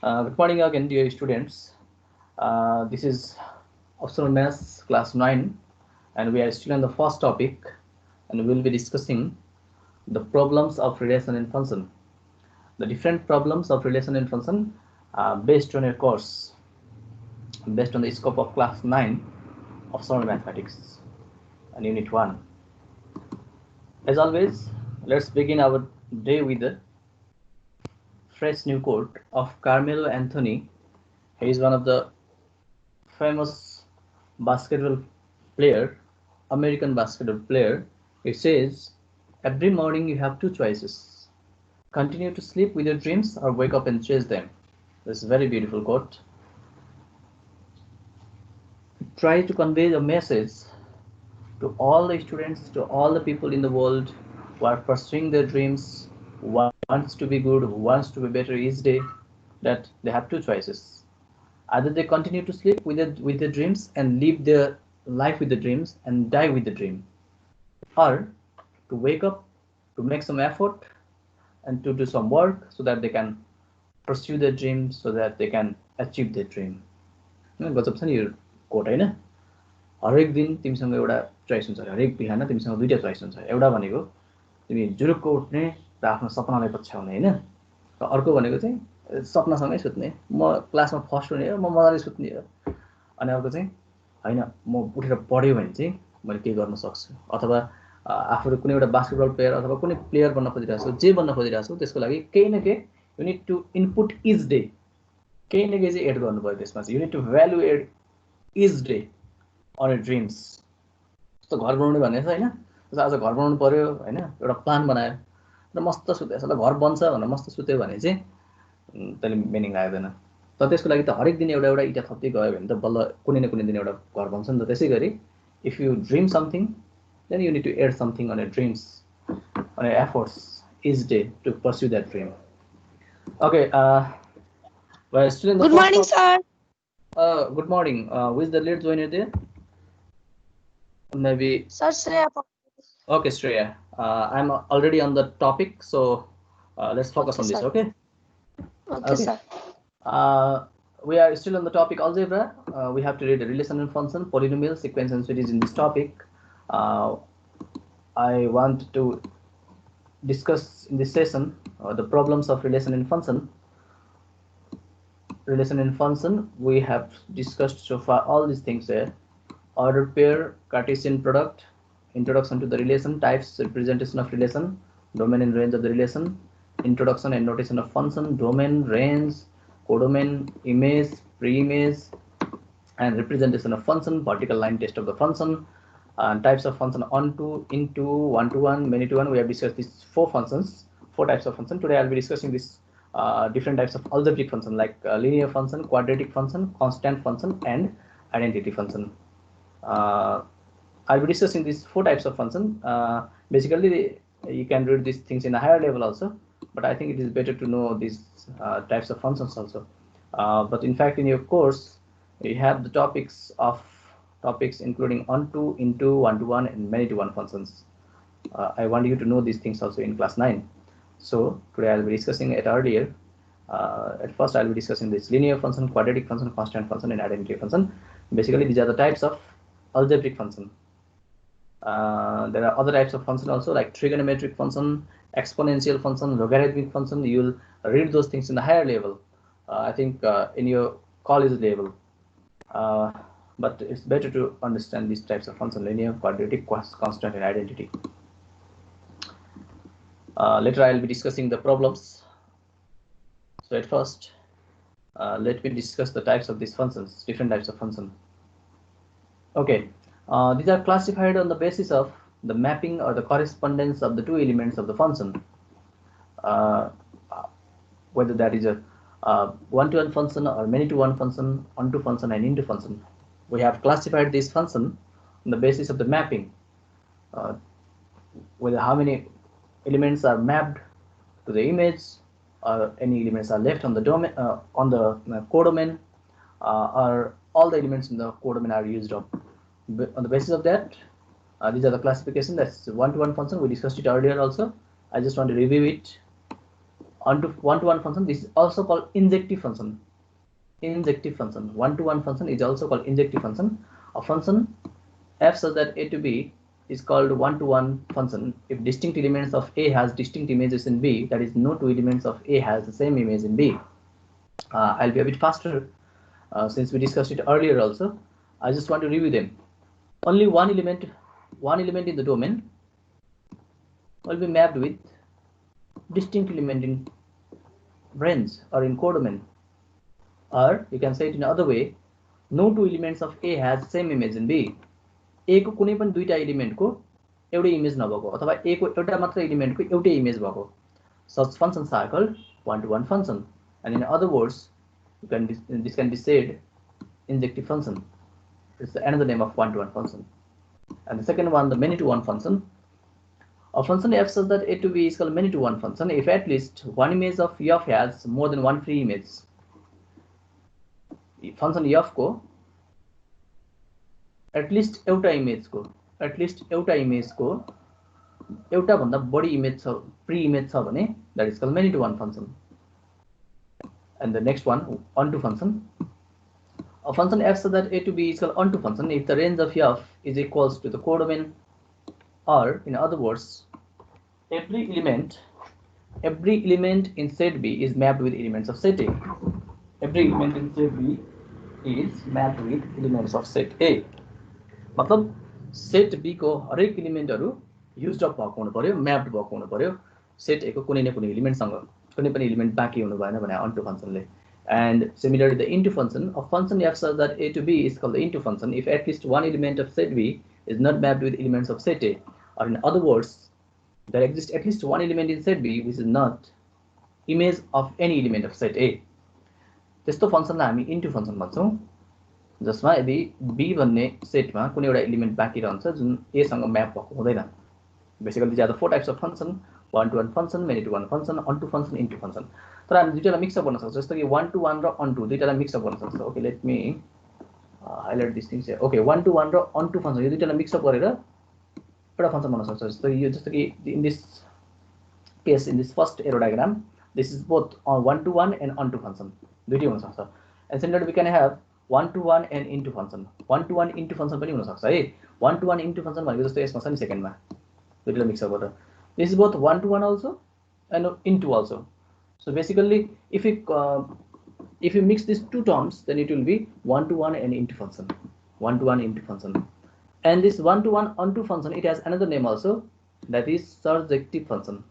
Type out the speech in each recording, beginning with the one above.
Good morning again, dear students. This is optional maths class 9, and we are still on the first topic, and we will be discussing the problems of relation in function. The different problems of relation in function based on your course, based on the scope of class 9 optional mathematics and unit 1. As always, let's begin our day with a fresh new quote of Carmelo Anthony. He is one of the famous basketball player, American basketball player. It says, every morning you have two choices. Continue to sleep with your dreams or wake up and chase them. This is a very beautiful quote. Try to convey a message to all the students, to all the people in the world who are pursuing their dreams, who wants to be good, who wants to be better each day, that they have two choices. Either they continue to sleep with their dreams and live their life with the dreams and die with the dream, or to wake up, to make some effort and to do some work so that they can pursue their dreams, so that they can achieve their dream. गजब छ नि यो coat हैन. हरेक दिन तिमीसँग एउटा choice हुन्छ, हरेक बिहान तिमीसँग दुईटा चोइस हुन्छ. एउटा भनेको तिमी जुरुक्क उठ्ने र आफ्नो सपनालाई पछ्याउने हैन, र अर्को भनेको चाहिँ सपनासँगै सुत्ने, म क्लासमा फर्स्ट हुने हो, म मजाले सुत्ने हो. अनि अर्को चाहिँ हैन, म उठेर पढ्यो भने चाहिँ मैले के गर्न सक्छु, अथवा आफूले कुनै एउटा बास्केटबल प्लेयर अथवा कुनै प्लेयर बन्न खोजिरहेको छु, जे बन्न खोजिरहेको छु, त्यसको लागि केही न केही you need to input each day, केही न केही चाहिँ एड गर्नु पर्यो त्यसमा चाहिँ. You need to value add each day on your dreams. जस्तो घर बनाउने भन्ने छ हैन, जस्तो आज घर बनाउनु पर्यो हैन, एउटा प्लान बनायो र मस्त सुत्यो, यसलाई घर बन्छ भनेर मस्त सुत्यो भने चाहिँ त्यसले मिनिङ लाग्दैन. तर त्यसको लागि त हरेक दिन एउटा एउटा इटा थप्दै गयो भने त बल्ल कुनै न कुनै दिन एउटा घर बन्छ नि त. त्यसै गरी if you dream something, then you need to add something on your dreams, on your efforts each day to pursue that dream. Okay, we're still in the good morning, sir. Good morning. Who is the lead joiner there? Maybe Sir Shreya. Okay, Shreya. I'm already on the topic, so let's focus on this. Sir. Okay, sir. We are still on the topic algebra. We have to read the relation and function, polynomial, sequence, and series in this topic. I want to discuss in this session the problems of relation and function. Relation and function, we have discussed so far all these things here: order pair, Cartesian product, introduction to the relation, types, representation of relation, domain and range of the relation, introduction and notation of function, domain, range, codomain, image, pre-image, and representation of function, vertical line test of the function, types of function onto, into, one-to-one, many-to-one. We have discussed these four functions, four types of function. Today I'll be discussing this different types of algebraic function like linear function, quadratic function, constant function, and identity function. I'll be discussing these four types of function. Basically, you can read these things in a higher level also, but I think it is better to know these types of functions also. But in fact, in your course, you have the topics including onto, into, one-to-one, and many-to-one functions. I want you to know these things also in class 9. So today I'll be discussing it earlier. At first I'll be discussing this linear function, quadratic function, constant function, and identity function. Basically, these are the types of algebraic function. There are other types of function also, like trigonometric function, exponential function, logarithmic function. You'll read those things in the higher level, I think in your college level. But it's better to understand these types of function: linear, quadratic, constant, and identity. Later I'll be discussing the problems. So at first, let me discuss the types of these functions, different types of function. Okay, these are classified on the basis of the mapping or the correspondence of the two elements of the function. Whether that is a one-to-one function or many-to-one function, onto function, and into function. We have classified this function on the basis of the mapping, whether how many elements are mapped to the image, or any elements are left on the domain, on the codomain, or all the elements in the codomain are used up. On the basis of that, these are the classification. That's one-to-one function. We discussed it earlier also. I just want to review it. onto one-to-one function. This is also called injective function. Injective function. One-to-one function is also called injective function. A function f such that a to b is called one-to-one function if distinct elements of a has distinct images in b, that is, no two elements of a has the same image in b. I'll be a bit faster since we discussed it earlier also. I just want to review them. Only one element in the domain will be mapped with distinct element in range or in codomain. Or you can say it in another way, no two elements of A has same image in B. A को कुनै पनि दुईटा एलिमेन्टको एउटै image नभएको अथवा A को एउटा मात्र एलिमेन्टको एउटै इमेज भएको, such functions are called one-to-one function. And in other words, this can be said injective function. It's another name of one-to-one function. And the second one, the many-to-one function. A function f such that a to b is called many-to-one function if at least one image of f has more than one free image. Function f को at least एउटा इमेजको एउटा भन्दा बढी image छ, free image छ भने that is called many-to-one function. And the next one, onto function. A function f such that a to b is called onto function if the range of f is equals to the codomain, or in other words, every element in set B is mapped with elements of set A. Every element in set B is mapped with elements of set A. मतलब set B को हरेक एलिमेन्टहरु used up भएको हुनु पर्यो, mapped भएको हुनु पर्यो set A को कुनै न कुनै एलिमेन्टसँग, कुनै पनि एलिमेन्ट बाँकी हुनु भएन भने onto फंक्शनले. And similarly, the into function, a function f such that a to b is called the into function if at least one element of set B is not mapped with elements of set A, or in other words, there exists at least one element in set B which is not image of any element of set A. त्यस्तो फंक्शनलाई हामी into function भन्छौं, जसमा यदि b भन्ने सेटमा कुनै एउटा element बाँकी रहन्छ जुन a सँग म्याप भएको हुँदैन. Basically these are the four types of function: one-to-one function, many-to-one function, onto function, into function. तर हामी दुईटालाई मिक्स अप गर्न सक्छौं, जस्तो कि one-to-one र onto दुईटालाई मिक्स अप गर्न सक्छौं. Okay, let me highlight this things here. Okay, one-to-one र onto function यो दुईटालाई मिक्स अप गरेर एउटा फंक्शन बन्न सक्छौं. जस्तो कि in this case, in this first arrow diagram, this is both one-to-one and onto function. दुईटै हुन सक्छ. And similarly, we can have one-to-one and into function. One-to-one into function पनि हुन सक्छ है. One-to-one into function भनेको जस्तो यसमा छ नि सेकेन्डमा, दुईटालाई मिक्स अप गरेर. This is both one-to-one also and into also. So basically, if you mix these two terms, then it will be one-to-one and into function. One-to-one into function. And this one-to-one onto function, it has another name also, that is surjective function.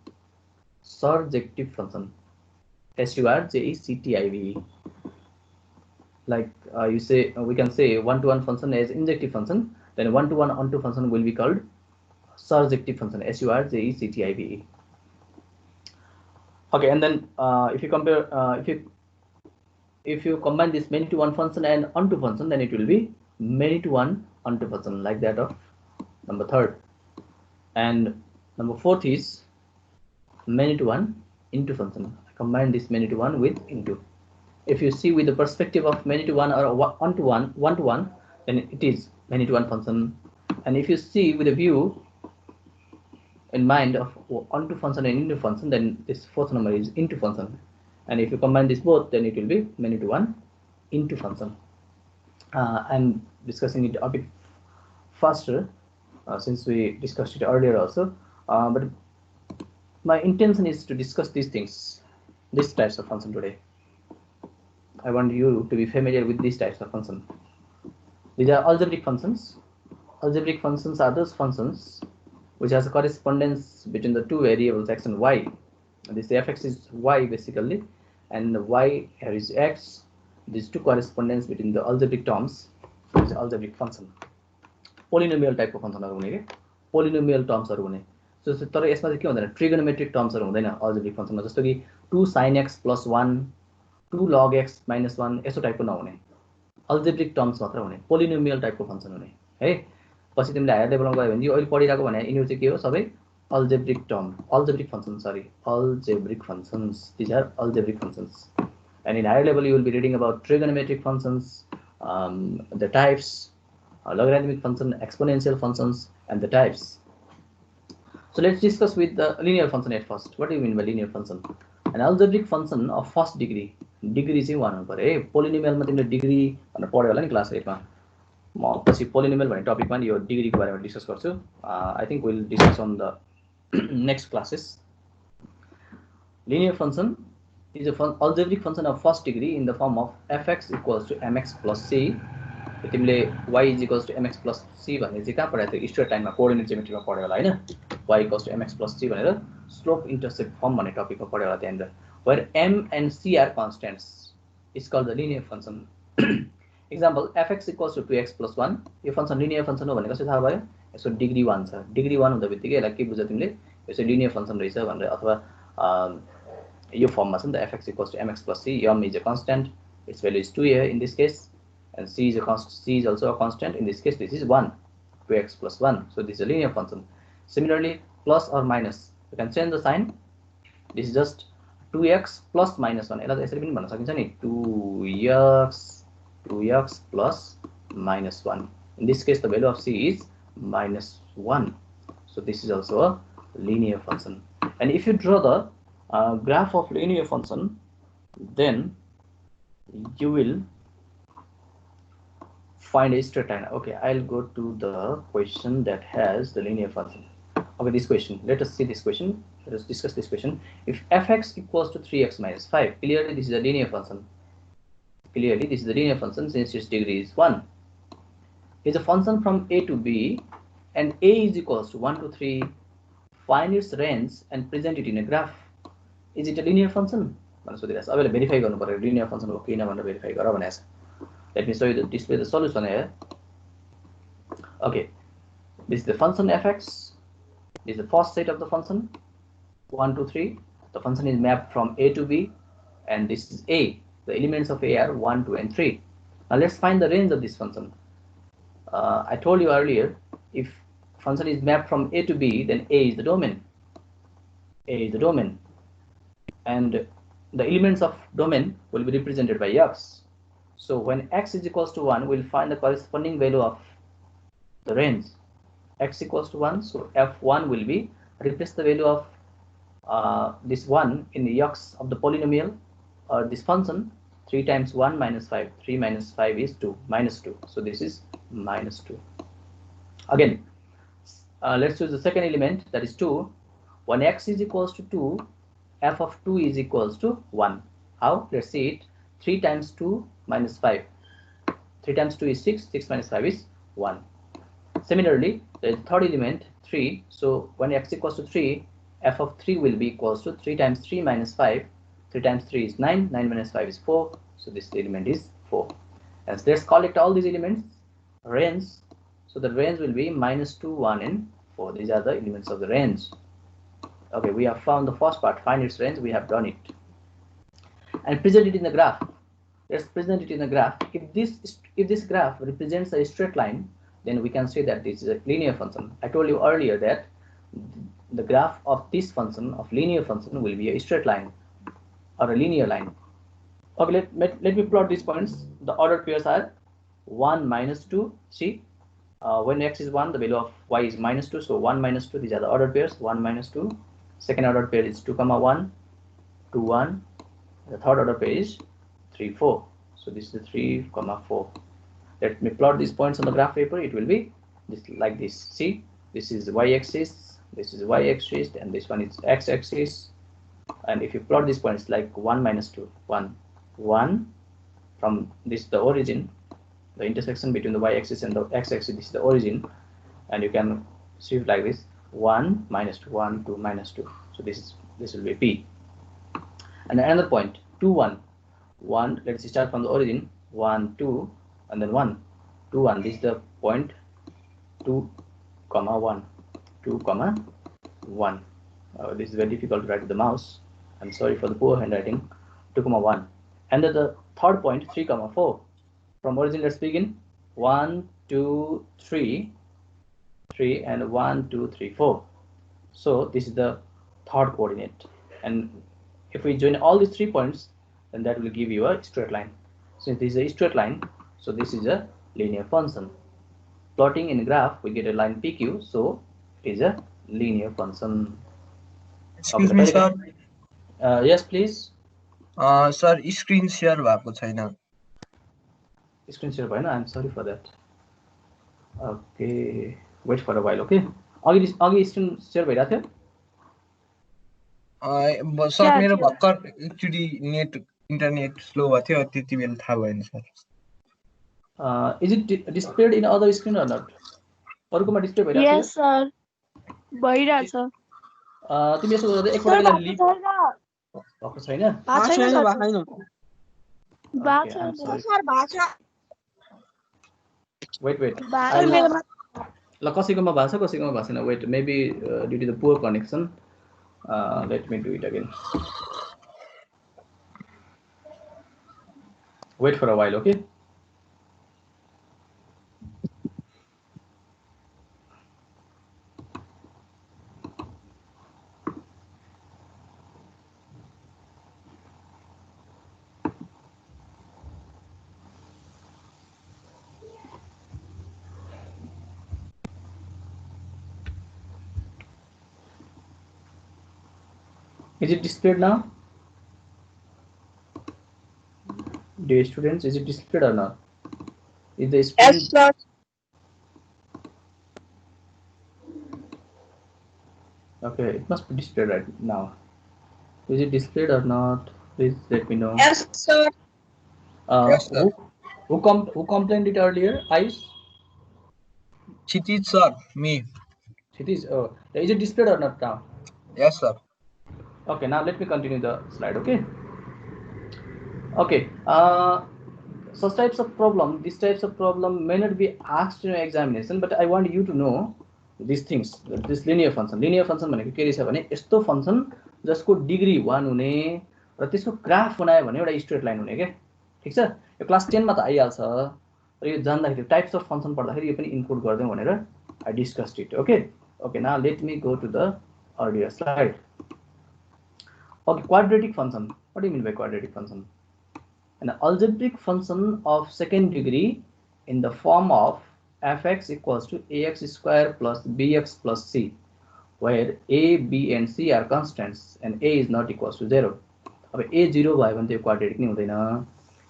Surjective function. surjective. Like you say, we can say one-to-one function as injective function, then one-to-one onto function will be called surjective function. surjective. Okay, and then if you compare, if you combine this many-to-one function and onto function, then it will be many-to-one onto function, like that of number third. And number fourth is many-to-one into function. I combine this many-to-one with into. If you see with the perspective of many-to-one or one-to-one, one-to-one, then it is many-to-one function. And if you see with a view in mind of onto function and into function, then this fourth number is into function. And if you combine this both, then it will be many-to-one into function. I'm discussing it a bit faster since we discussed it earlier also. But my intention is to discuss these things, these types of function today. I want you to be familiar with these types of function. These are algebraic functions. Algebraic functions are those functions which has a correspondence between the two variables x and y. This fx is y basically, and the y here is x. These two correspondence between the algebraic terms is algebraic function. Polynomial type of function हुने के polynomial terms हुने. So तर यसमा चाहिँ के हुँदैन, trigonometric terms हुँदैन algebraic function मा, जस्तो कि 2 sin x plus 1, 2 log x minus 1 यस्तो टाइपको नहुने, algebraic terms मात्र हुने, polynomial type को function हुने है. पछि तिमीले हायर लेभलमा गयो भने यो अहिले पढिरहेको भने यिनीहरु चाहिँ के हो, सबै algebraic term, algebraic functions, sorry, algebraic functions. These are algebraic functions. And in higher level, you will be reading about trigonometric functions, the types, logarithmic function, exponential functions, and the types. So let's discuss with the linear function at first. What do you mean by linear function? An algebraic function of first degree, degree चाहिँ 1 हुनु पर्यो है। पोलिनोमियलमा तिमीले degree भनेर पढ्यो होला नि class 8 मा। म पछि पोलिनोमियल भन्ने टपिकमा नि यो डिग्रीको बारेमा डिस्कस गर्छु। I think will discuss on the next classes. Linear function is a algebraic function of first degree in the form of fx equals to mx plus c। तिमीले y is equals to mx plus c भन्ने चाहिँ कहाँ पढाएको थियो? Straight लाइनमा coordinate जियोमेट्रीमा पढ्यो होला हैन? y equals to mx plus c भनेर स्लोप इन्टरसेप्ट फर्म भन्ने टपिकमा पढ्यो होला त्यहाँनिर। Where m and c are constants is called the linear function। Example fx equals to 2x plus 1। यो फंक्शन लिनियर फंक्शन हो भनेको चाहिँ थाहा भयो। यसको डिग्री 1 छ। डिग्री 1 हुँदा बित्तिकै यसलाई के बुझ्छ तिमीले? यो चाहिँ लिनियर फंक्शन रहेछ भनेर। अथवा यो फर्ममा छ नि त fx equals to mx plus c। m is a constant, its value is 2 here in this case, and c is a constant, c is also a constant. In this case this is 1, 2x plus 1, so this is a linear function। Similarly, plus or minus, you can change the sign। this is just 2x plus minus 1। यसलाई यसरी पनि भन्न सकिन्छ नि, 2x plus minus 1। in this case the value of c is minus 1, so this is also a linear function। and if you draw the graph of linear function, then you will find a straight line। okay, I'll go to the question that has the linear function। okay, this question, let us see this question, let us discuss this question। if fx equals to 3x minus 5, clearly this is a linear function, clearly this is a linear function since its degree is 1। is a function from a to b and a is equals to 1 to 3, find its range and present it in a graph। is it a linear function भनेर सोधिरहेछ। अब यसलाई verify गर्नु पर्यो linear function हो किन भनेर verify गर भनेछ। let me show you the display the solution here। okay, this is the function fx, this is the first set of the function 1 2 3। the function is mapped from a to b and this is a, the elements of a are 1 2 and 3। now let's find the range of this function। I told you earlier, if function is mapped from a to b, then a is the domain, a is the domain, and the elements of domain will be represented by x। so when x is equals to 1, we'll find the corresponding value of the range, x equals to 1, so f1 will be, replace the value of this 1 in the x of the polynomial or this function, 3 times 1 minus 5, 3 minus 5 is 2, minus 2, so this is minus 2। again, let's choose the second element, that is 2। when x is equals to 2, f of 2 is equals to 1। how? let's see it। 3 times 2 minus 5, 3 times 2 is 6, 6 minus 5 is 1। similarly, the third element 3, so when x equals to 3, f of 3 will be equals to 3 times 3 minus 5, 3 times 3 is 9, 9 minus 5 is 4, so this element is 4। and let's collect all these elements, range, so the range will be minus 2, 1 and 4, these are the elements of the range। okay, we have found the first part, find its range, we have done it, and present it in the graph। let's present it in the graph। if this graph represents a straight line, then we can say that this is a linear function। I told you earlier that the graph of this function, of linear function, will be a straight line or a linear line। okay, let me plot these points। the ordered pairs are 1 minus 2, see, when x is 1, the value of y is minus 2, so 1 minus 2, these are the ordered pairs, 1 minus 2। second ordered pair is 2 comma 1, 2 1। the third order pair is 3 4, so this is the 3 comma 4। let me plot these points on the graph paper, it will be this, like this, see, this is y axis, this is y axis, and this one is x axis। and if you plot these points like 1 minus 2, 1 1, from this the origin, the intersection between the y axis and the x axis, this is the origin, and you can see it like this, 1 minus 2, 1 2 minus 2, so this will be p। and another point 2 1 1, let's start from the origin, 1 2 and then 1 2 1, this is the point 2 comma 1, 2 comma 1। this is very difficult to write with the mouse, I'm sorry for the poor handwriting, 2 comma 1। and then the third point 3 comma 4, from origin let's begin, 1 2 3 3 and 1 2 3 4, so this is the third coordinate, and if we join all these 3 points, then that will give you a straight line। since this is a straight line, so this is a linear function। plotting in graph, we get a line PQ, so it is a linear function। Excuse me, sir. Yes, please. Sir screen share भएको छैन Screen share bhayena. I'm sorry for that. Okay, wait for a while. Okay. अघि screen share भइरहेको थियो. Sir क्या मेरो थियो? भर्खर एकचोटि इन्टरनेट स्लो भएको थियो त्यति बेला थाहा भएन sir Is it displayed in other screen or not? अरुकोमा डिस्प्ले भइरहेको Yes, sir. भइरहेछ। छ? तिमी यसो गर्दै एकपल्ट सर यसलाई भएको लिभ छैन। भएको छैन? भएको छैन सर। भएको छैन भएको Okay, I'm छैन। sorry. सर भएको छ। Wait. भएको छैन। ल कसैकोमा भएको छ कसैकोमा भएको छैन. Wait, maybe due to the poor connection. Let me do it again. Wait for a while, okay? Is it displayed now? Dear students, is it displayed or not? Is the screen? Yes, sir. Okay, it must be displayed right now. Is it displayed or not? Please let me know. Yes, sir. Yes, sir. Who complained it earlier? Ice? Kshitij sir me It is. Is it displayed or not now? yes sir Okay, now let me continue the slide. Okay. Such types of problem, these types of problem may not be asked in your examination, but I want you to know these things. This linear function भनेको के रहेछ भने यस्तो function जसको degree 1 हुने र त्यसको graph बनायो भने एउटा स्ट्रेट लाइन हुने के ठीक छ यो क्लास 10 मा त आइहाल्छ र यो जान्दाखेरि टाइप्स अफ फंक्सन पढ्दाखेरि यो पनि इन्क्लुड गर्दै भनेर I discussed it. Okay, now let me go to the earlier slide. Okay, quadratic function. What do you mean by quadratic function? An algebraic function of second degree in the form of fx equals to ax square plus bx plus c, where a, b and c are constants and a is not equals to 0. अब a 0 भयो भने त्यो quadratic नै हुँदैन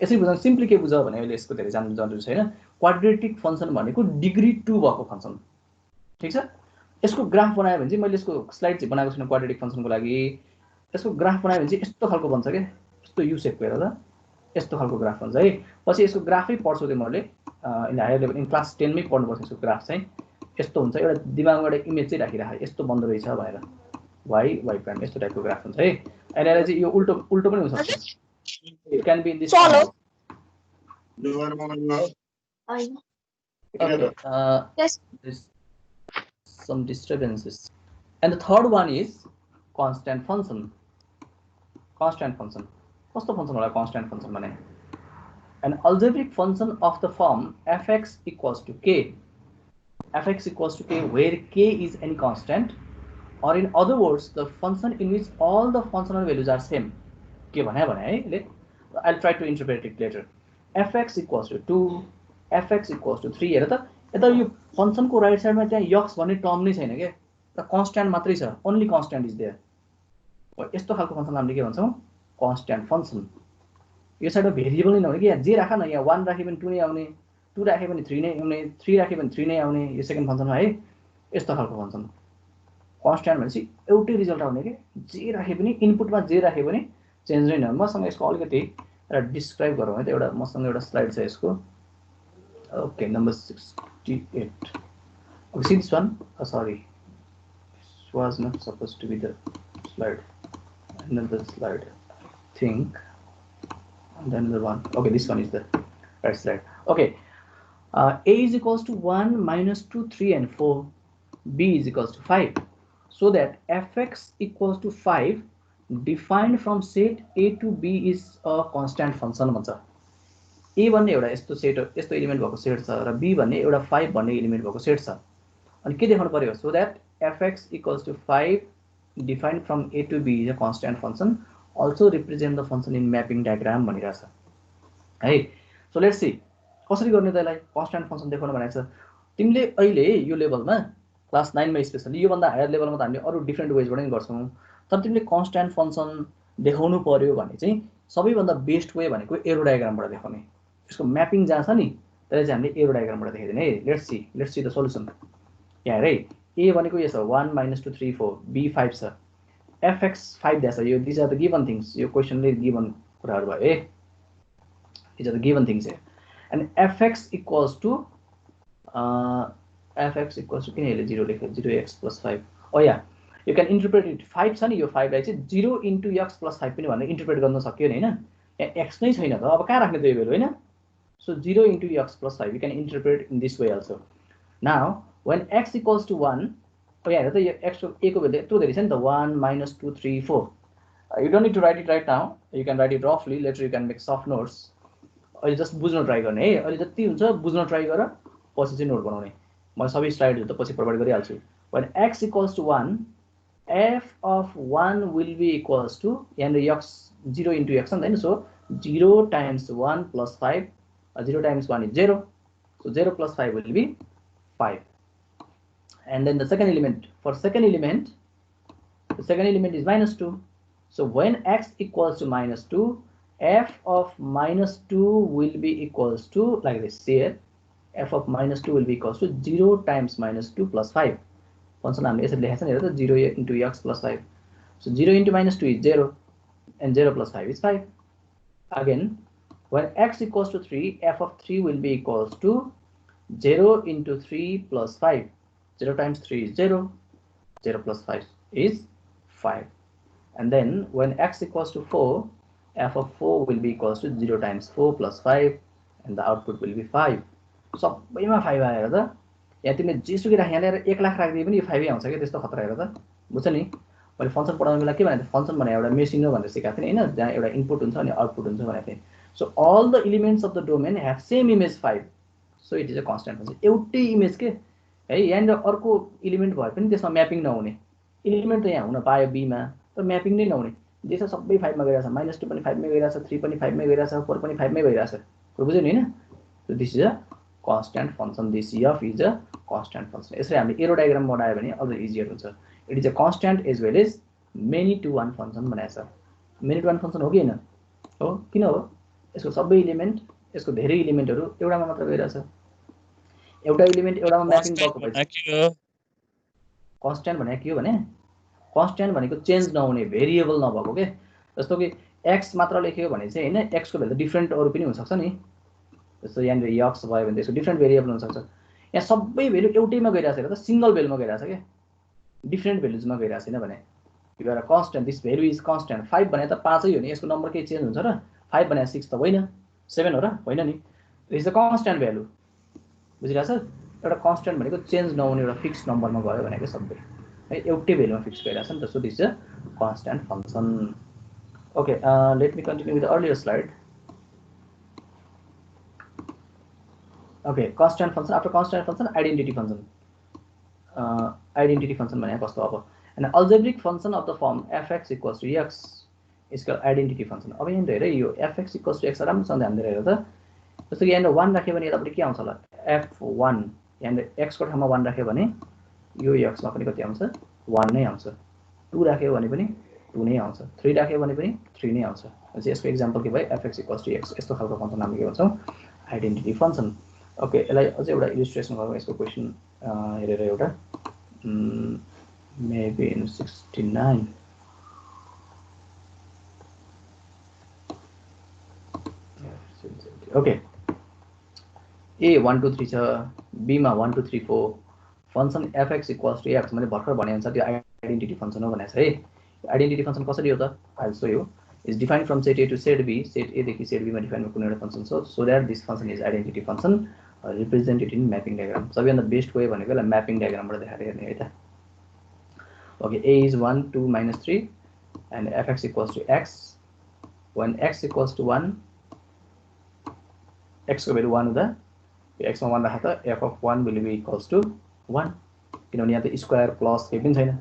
यसरी बुझ्न simply के बुझ भने अहिले यसको धेरै जान्नु जरुरी छैन क्वाड्रेटिक फंक्सन भनेको डिग्री 2 भएको फंक्सन ठीक छ यसको ग्राफ बनायो भने चाहिँ मैले यसको स्लाइड चाहिँ बनाएको छैन क्वाड्रेटिक फंक्सनको लागि यसको ग्राफ बनायो भने चाहिँ यस्तो खालको बन्छ के यस्तो यु शेप हेर त यस्तो खालको ग्राफ हुन्छ है पछि यसको ग्राफै पढ्छु त मैले in higher level in class 10 मै पढ्नु पर्छ यसको ग्राफ चाहिँ यस्तो हुन्छ एउटा दिमागमा एउटा इमेज चाहिँ राखिराख यस्तो बन्दो रहेछ भनेर y प्राइम यस्तो टाइपको ग्राफ हुन्छ है अनि यसलाई चाहिँ यो उल्टो उल्टो पनि हुन सक्छ it can be in this form Yes. there's some disturbances and the third one is constant function कस्तो फंक्सन होला constant function भने an algebraic function of the form fx equals to k where k is any constant or in other words the function in which all the functional values are same के भन्या भने है I'll try to interpret it later fx equals to 2 fx equals to 3 हेर त यता यो फंक्सनको right साइडमा त्यहाँ यक्स भन्ने टर्म नै छैन के र कन्स्ट्यान्ट मात्रै छ ओन्ली कन्स्ट्यान्ट इज देयर यस्तो खालको फंक्सन हामीले के भन्छौं कन्स्ट्यान्ट फंक्सन यो साइडमा भेरिएबल नै नहुने कि यहाँ जे राख न यहाँ 1 राखे पनि 2 नै आउने 2 राखे पनि 3 नै आउने 3 राखे पनि 3 नै आउने यो सेकेन्ड फंक्सनमा है यस्तो खालको फंक्सन कन्स्ट्यान्ट भनेपछि एउटै रिजल्ट आउने के जे राखे पनि इनपुटमा जे राखे पनि चेन्ज नै नहुने मसँग यसको अलिकति एउटा डिस्क्राइब गरौँ है त एउटा मसँग एउटा स्लाइड छ यसको okay number 68 okay see this one sorry this was not supposed to be the slide another slide I think and then another one okay this one is the right slide okay a is equals to 1 minus 2 3 and 4 b is equals to 5 so that fx equals to 5 defined from set a to b is a constant function भन्छ a भन्ने एउटा यस्तो set यस्तो element भएको set छ र b भन्ने एउटा 5 भन्ने एलिमेन्ट भएको सेट छ अनि के देखाउनु पर्यो so that fx equals to 5 defined from a to b is a constant function also represent the function in mapping diagram भनिरा छ है सो लेट्स सी कसरी गर्ने त यसलाई कन्स्ट्यान्ट फंक्सन देखाउन भनेको छ तिमीले अहिले यो लेभलमा क्लास 9 मा स्पेशली यो भन्दा हायर लेभलमा त हामीले अरु डिफरेन्ट वेजबाट पनि गर्छौं तर तिमीले कन्स्ट्यान्ट फंक्सन देखाउनु पर्यो भने चाहिँ सबैभन्दा बेस्ट वे भनेको एरो डायग्रामबाट देखाउने। यसको म्यापिङ जहाँ छ नि त्यसलाई चाहिँ हामीले एरो डायग्रामबाट देखाइदिने है। Let's see the solution. यहाँ हेर है, ए भनेको यो छ 1 - 2 3 4, बी 5 छ, एफएक्स 5 दिएको छ। यो these are the given things, यो क्वेसनले गिभन कुराहरू भयो है। These are the given things है। एन्ड एफएक्स इक्वल्स टु किन यसले 0 लेख्यो, 0x + 5। ओ या यु क्यान इन्टरप्रेट इट, 5 छ नि, यो 5 लाई चाहिँ 0 × x + 5 पनि भनेर इन्टरप्रेट गर्न सक्यो नि हैन। यहाँ x नै छैन त, अब कहाँ राख्ने त यो भेल्यु हैन। So 0 × x + 5, we can interpret in this way also. Now when x equals to 1, oh yeah, the x to a को भेल्यु यत्रो धेरै छ नि त, 1 - 2 3 4. You don't need to write it right now, you can write it roughly, later you can make soft notes. अहिले just बुझ्न try गर्ने है, अहिले जति हुन्छ बुझ्न ट्राई गर, पछि चाहिँ नोट बनाउने। म सबै स्लाइडहरु त पछि प्रोभाइड गरिहाल्छु। When x equals to 1, f of 1 will be equals to, and x 0 × x हैन, so 0 × 1 + 5, 0 × 1 is 0, so 0 + 5 will be 5. And then the second element, for second element, the second element is -2. So when x equals to -2, f of -2 will be equals to, like this here, f of -2 will be equals to 0 × -2 + 5. Function हामीले यसरी लेखेको छ नि, हेर त, 0 × x + 5. So 0 × -2 is 0, and 0 + 5 is 5. Again, when x equals to 3, f of 3 will be equals to 0 × 3 + 5. 0 × 3 is 0, 0 + 5 is 5. And then when x equals to 4, f of 4 will be equals to 0 × 4 + 5, and the output will be 5. सबैमा 5 आएर त, यहाँ तिमीले जेसुकै राख, यहाँ ल्याएर 1 लाख राखिदिए पनि यो 5 आउँछ के, त्यस्तो खतरा हेर त, बुझ्छ नि। मैले फंक्सन पढाउने बेला के भनेको, फंक्सन भने एउटा मेसिन हो भनेर सिकाएको थिएँ हैन, जहाँ एउटा इनपुट हुन्छ अनि आउटपुट हुन्छ भनेको थिएँ। So all the elements of the domain have same image 5, so it is a constant function. एउटै इमेज के है, यहाँ अर्को एलिमेन्ट भए पनि त्यसमा म्यापिङ नहुने, एलिमेन्ट त यहाँ हुन पायो b मा, तर म्यापिङ नै नहुने, जे छ सबै 5 मा गइरहेछ, -2 पनि 5 मै गइरहेछ, 3 पनि 5 मै गइरहेछ, 4 पनि 5 मै गइरहेछ, बुझ्यो नि हैन। So this is a constant function, this f is a constant function. यसरी हामीले एरो डायग्राम बनायो भने अझ इजियर हुन्छ। It is a constant as well as many to one function बनाएछ। many to one function हो कि हैन, हो, किन हो, यसको सबै एलिमेन्ट, यसको धेरै एलिमेन्टहरु एउटामा मात्र गइरहेछ, एउटा एलिमेन्ट एउटामा म्यापिङ भएको भएछ। कन्स्ट्यान्ट भनेको के हो भने, कन्स्ट्यान्ट भनेको चेन्ज नहुने, भेरिएबल नभएको के। जस्तो कि x मात्र लेख्यो भने चाहिँ हैन, x को भेल्यु डिफरेन्ट अरु पनि हुन सक्छ नि। जस्तो यहाँ x भयो भने त्यसको डिफरेन्ट भेरिएबल हुन सक्छ। यहाँ सबै भेल्यु एउटैमा गइरहेछ हेर त, सिंगल भेल्युमा गइरहेछ के, डिफरेन्ट भेल्युजमा गइरहेछ छैन भने। यो एउटा constant, this value is constant. 5 भने त 5 हो नि, यसको नम्बर केही चेन्ज हुन्छ र, 5 भने 6 त होइन, 7 हो र, होइन नि। इज द कन्स्ट्यान्ट भेल्यु, बुझिरहेछ। एउटा कन्स्ट्यान्ट भनेको चेन्ज नहुने एउटा फिक्स नम्बरमा गयो भनेको सबै है, एउटै भेल्युमा फिक्स गइरहेछ नि त। So this is a constant function. Okay, let me continue with the earlier slide. Okay, constant function, after constant function identity function. Identity function भनेको कस्तो, अब an algebraic function of the form fx equals to x is called identity function. अब यहाँ हेर, यो fx equals to x राम्रोसँग ध्यान दिएर हेर त। जस्तो कि यहाँ 1 राख्यो भने यतापट्टि के आउँछ होला, f1, यहाँ x को ठाउँमा 1 राख्यो भने यो x मा पनि कति आउँछ, 1 नै आउँछ। 2 राख्यो भने पनि 2 नै आउँछ, 3 राख्यो भने पनि 3 नै आउँछ। चाहिँ यसको एक्जाम्पल के भयो, fx इक्वल्स टु x, यस्तो खालको फंक्शन हामीले के भन्छौँ, आइडेन्टिटी फंक्शन। ओके, यसलाई अझै एउटा इलिस्ट्रेसन गरौँ, यसको क्वेसन हेरेर एउटा, मेबी इन 69। ओके, ए 1 2 3 छ, बी मा 1 2 3 4, function fx equals to x, मैले भर्खर भने अनुसार त्यो आइडेन्टिटी फंक्शन हो भनेको छ है। आइडेन्टिटी फंक्शन कसरी हो त, I will so you. is defined from set A to set B, set A देखि set B मा डिफाइन कुनै एउटा फंक्शन छ, so that this function is identity function represented in mapping diagram। सबैभन्दा best way भनेको यसलाई mapping डायग्रामबाट देखाएर हेर्ने है त। Okay, a is 1 2 -3 and fx equals to x, when x equals to 1, x को भेल्यु 1 हुँदा x मा 1 राख्दा f of 1 will be equals to 1, किनभने यहाँ त स्क्वायर प्लस केही पनि छैन,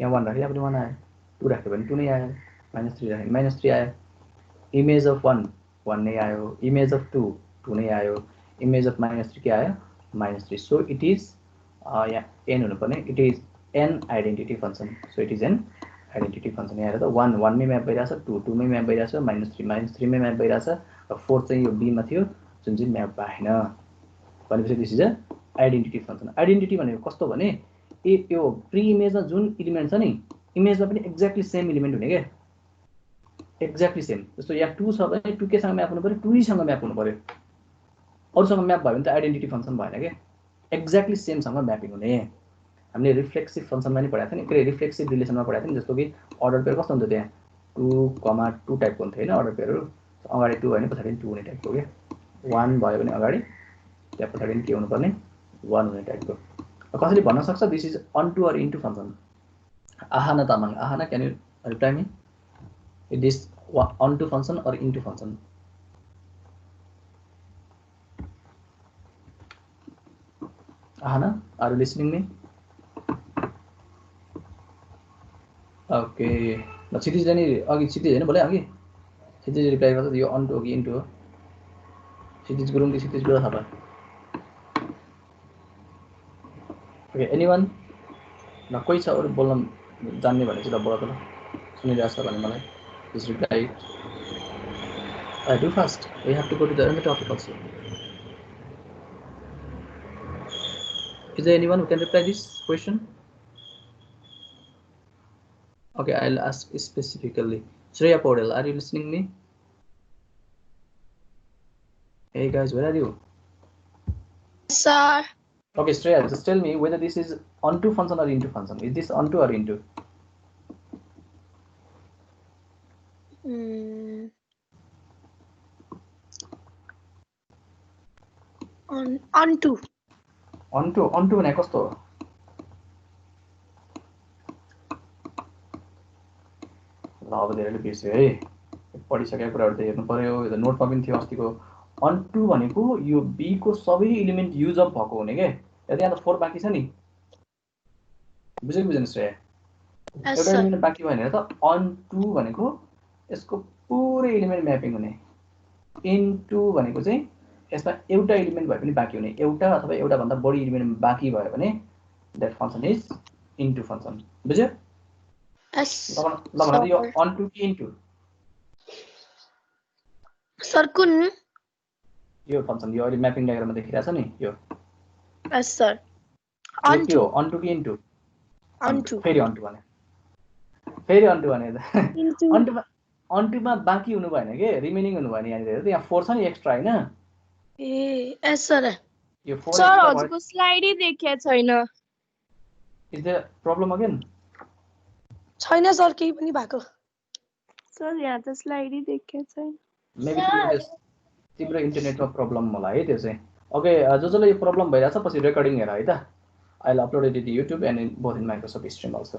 यहाँ 1 राख्यो, यहाँ पनि 1 आयो, 2 राख्यो भने 2 नै आयो, -3 राख्यो -3 आयो। इमेज अफ 1 1 नै आयो, इमेज अफ 2 2 नै आयो, इमेज अफ -3 के आयो, -3। सो इट इज यहाँ n हुनुपर्ने, it is an identity function, so it is an identity function यहाँ हेर त 1 1 मै म्याप भइरहेछ 2 2 मै म्याप भइरहेछ -3 -3 मै म्याप भइरहेछ र 4 चाहिँ यो b मा थियो जुन चाहिँ म्याप भएन भनेपछि this is a identity function identity भनेको कस्तो भने यो प्री इमेजमा जुन इलिमेन्ट छ नि इमेजमा पनि एक्ज्याक्टली सेम इलिमेन्ट हुने के एक्ज्याक्टली सेम जस्तो यहाँ 2 छ भने 2 केसँग म्याप हुनु पर्यो 2 सँग म्याप हुनु पर्यो अरूसँग म्याप भयो भने त आइडेन्टिटी फंक्सन भएन के एक्ज्याक्टली सेम सँग म्यापिङ हुने हामीले रिफ्लेक्सिभ फंक्सनमा नि पढाएको थियो नि रिफ्लेक्सिभ रिलेसनमा पढाएको थियो नि जस्तो कि अर्डर पेयर कस्तो हुन्छ त्यहाँ 2, 2 टाइपको हुन्थ्यो हैन अर्डर पेयरहरु अगाडि 2 भने पछाडि 2 हुने टाइपको के 1 भयो भने अगाडि त्यहाँ पछाडि के हुनु पर्ने 1 हुने टाइपको कसैले भन्न सक्छ this is onto or into function Aahana Tamang Aahana can you reply me it is onto function or into function Aahana are you listening me okay ल क्षितिज नि अघि क्षितिज हैन बोले अघि क्षितिज रिप्लाई गर्छ यो अन टु हो कि इन्टु हो क्षितिज गुरुङ कि क्षितिज गुरुङ थापा ओके एनीवन ल कोही छ अरु बोल्न जान्ने भने चाहिँ ल बोल त ल सुनिरहेछ भने मलाई please reply I do fast. We have to go to the other topic also. Is there anyone who can reply this question? Okay, I'll ask specifically. Shreya Podel, are you listening me? Hey guys, where are you? Sir. Okay, Shreya, just tell me whether this is onto function or into function. Is this onto or into? Onto. Onto भने कस्तो हो? ल अब धेरैले बिर्स्यो है पढिसकेको कुराहरु त हेर्नु पर्यो यो त नोटमा पनि थियो अस्तिको onto भनेको यो b को सबै एलिमेन्ट युज अप भएको हुने के यदि यहाँ त 4 बाँकी छ नि बुझेको बुझ्नु श्रेय एउटा एलिमेन्ट बाँकी भएन त onto भनेको यसको पुरै एलिमेन्ट म्यापिङ हुने into भनेको चाहिँ यसमा एउटा एलिमेन्ट भए पनि बाँकी हुने एउटा अथवा एउटा भन्दा बढी एलिमेन्ट बाँकी भयो भने that function is into function बुझ्यो ल भन्नु यो onto कि into सर कुन यो फंक्शन यो अहिले म्यापिङ डायग्राममा देखिरहेछ नि यो यस सर onto onto कि into onto फेरि onto भने onto मा बाँकी हुनु भएन के रिमेनिङ हुनु भएन यहाँ हेर्नु यहाँ 4 छ नि एक्स्ट्रा हैन ए यस सर यो 4 सर हजुरको स्लाइडै देखिया छैन इज देयर प्रब्लम अगेन छैन सर केही पनि भएको सर यहाँ त स्लाइडै देखिया छैन मेबी तिम्रो इन्टरनेटमा प्रब्लम होला है त्यो चाहिँ ओके जसले यो प्रब्लम भइराछ पछि रेकर्डिङ हेर है त I will upload it in YouTube and in both in Microsoft stream also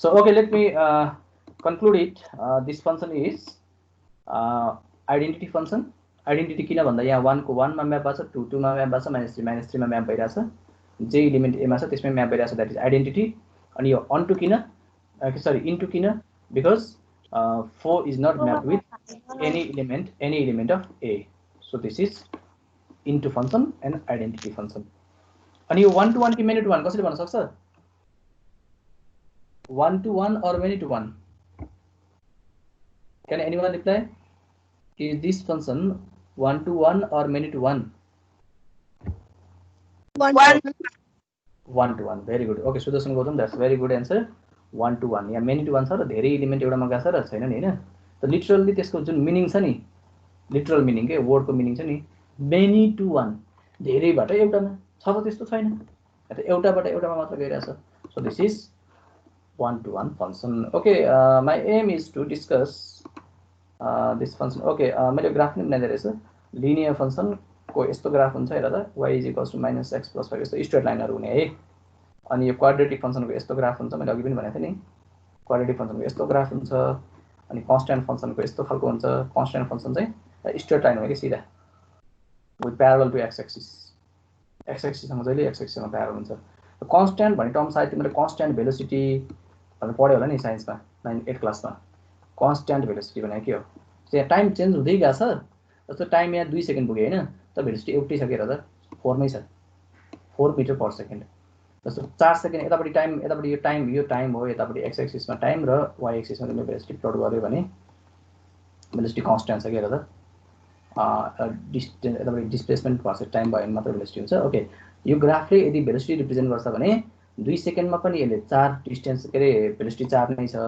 so okay let me conclude it this function is identity function identity किन भन्दा यहाँ 1 को 1 मा म्याप भएको छ 2 2 मा म्याप भएको छ -3 मा म्याप भइराछ जे एलिमेन्ट ए मा छ त्यसमै म्याप भइराछ दैट इज आइडेन्टिटी अनि यो onto किन सरी into किन because 4 is not mapped with any element of a so this is into function and identity function अनि यो 1 to 1 कि many to 1 कसरी भन्न सक्छ 1 to 1 or many to 1 Can anyone reply? Is this function 1 to 1 or many to 1? 1 to 1. Very good. Okay, Sudarshan Gautam, that's very good answer. 1 to 1. Yeah, many to 1 छ र धेरै element एउटामा गएको छ र छैन नि हैन त लिटरली त्यसको जुन मिनिङ छ नि लिटरल मिनिङ के वर्डको मिनिङ छ नि many to 1 धेरैबाट एउटामा छ त त्यस्तो छैन त एउटाबाट एउटामा मात्र गइरहेछ so this is 1 to 1 function okay my aim is to discuss this function okay मैले ग्राफ पनि बनाइदिएर रहेछ लिनियर फंक्शन को यस्तो ग्राफ हुन्छ हेर त y = -x + 5 यस्तो स्ट्रेट लाइनहरु हुने है अनि यो क्वाड्रेटिक फंक्शन को यस्तो ग्राफ हुन्छ मैले अघि पनि भनेको थिएँ नि क्वाड्रेटिक फंक्शन को यस्तो ग्राफ हुन्छ अनि कन्स्ट्यान्ट फंक्शन को यस्तो खालको हुन्छ कन्स्ट्यान्ट फंक्शन चाहिँ स्ट्रेट लाइन हो के सीधा with parallel to x axis सँग जहिले x एक्सिसमा प्यारलल हुन्छ कन्स्ट्यान्ट भन्ने टर्म सायद तिमीले कन्स्ट्यान्ट भेलोसिटी भनेर पढ्यो होला नि साइन्समा 9 8 क्लासमा कन्स्ट्यान्ट भेलोसिटी भनेको के हो त्यहाँ टाइम चेन्ज हुँदै गएको छ जस्तो टाइम यहाँ 2 सेकेन्ड पुग्यो हैन त भेलोसिटी एउटै छ के र त 4 मै छ 4 मिटर पर सेकेन्ड जस्तो 4 सेकेन्ड यतापट्टि टाइम यतापट्टि यो टाइम हो यतापट्टि एक्स एक्सिसमा टाइम र वाइ एक्सिसमा तिमीले भेलोसिटी प्लट गर्यो भने भेलोसिटी कन्स्ट्यान्ट छ के हेर त डिस्टेन्स यतापट्टि डिस्प्लेसमेन्ट भर्सेस टाइम भयो भने मात्र भेलोसिटी हुन्छ ओके यो ग्राफले यदि भेलोसिटी रिप्रेजेन्ट गर्छ भने 2 सेकेन्डमा पनि यसले 4 डिस्टेन्स के अरे भेलोसिटी 4 नै छ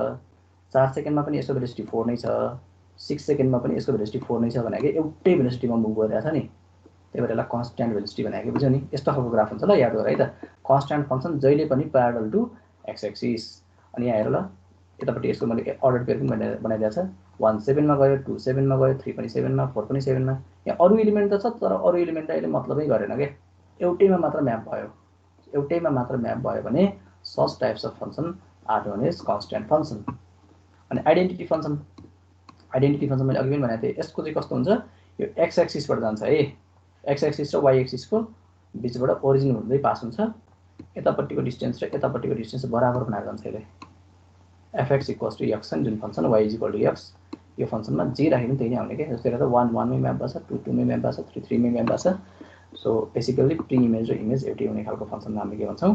4 सेकेन्डमा पनि यसको भेलोसिटी 4 नै छ 6 सेकेन्डमा पनि यसको भेलोसिटी 4 नै छ भनेको एउटै भेलोसिटीमा मुभ गरिरहेछ नि त्यही भएर यसलाई कन्स्ट्यान्ट भेलोसिटी भनेको बुझ्यौ नि यस्तो खालको ग्राफ हुन्छ ल याद गर है त कन्स्ट्यान्ट फङ्सन जहिले पनि प्यारलल टु एक्स एक्सिस अनि यहाँ हेर ल यतापट्टि यसको मैले अर्डर पेयर पनि बनाइदिएको छ 1 7 मा गयो 2 7 मा गयो 3 पनि 7 मा 4 पनि 7 मा यहाँ अरु एलिमेन्ट त छ तर अरु एलिमेन्ट अहिले मतलबै गरेन के एउटैमा मात्र म्याप भयो एउटैमा मात्र म्याप भयो भने such types of function are known as constant function अनि आइडेन्टिटी फङ्सन मैले अघि पनि भनेको थिएँ यसको चाहिँ कस्तो हुन्छ यो एक्स एक्सिसबाट जान्छ है एक्स एक्सिस र वाइ एक्सिसको बिचबाट ओरिजिन हुँदै पास हुन्छ यतापट्टिको डिस्टेन्स र यतापट्टिको डिस्टेन्स बराबर बनाएर जान्छ यसले एफएक्स इक्वल्स टु एक्स जुन function y is equal to x यो फङ्सनमा जे राखेको त्यही नै आउने क्या जस्तै हेरेर 1 1 मै म्याप भएको छ 2 2 मै म्याप भएको छ 3 3 मै म्याप भएको छ सो बेसिकली प्री इमेज र इमेज एउटै हुने खालको फङ्सन हामीले के भन्छौँ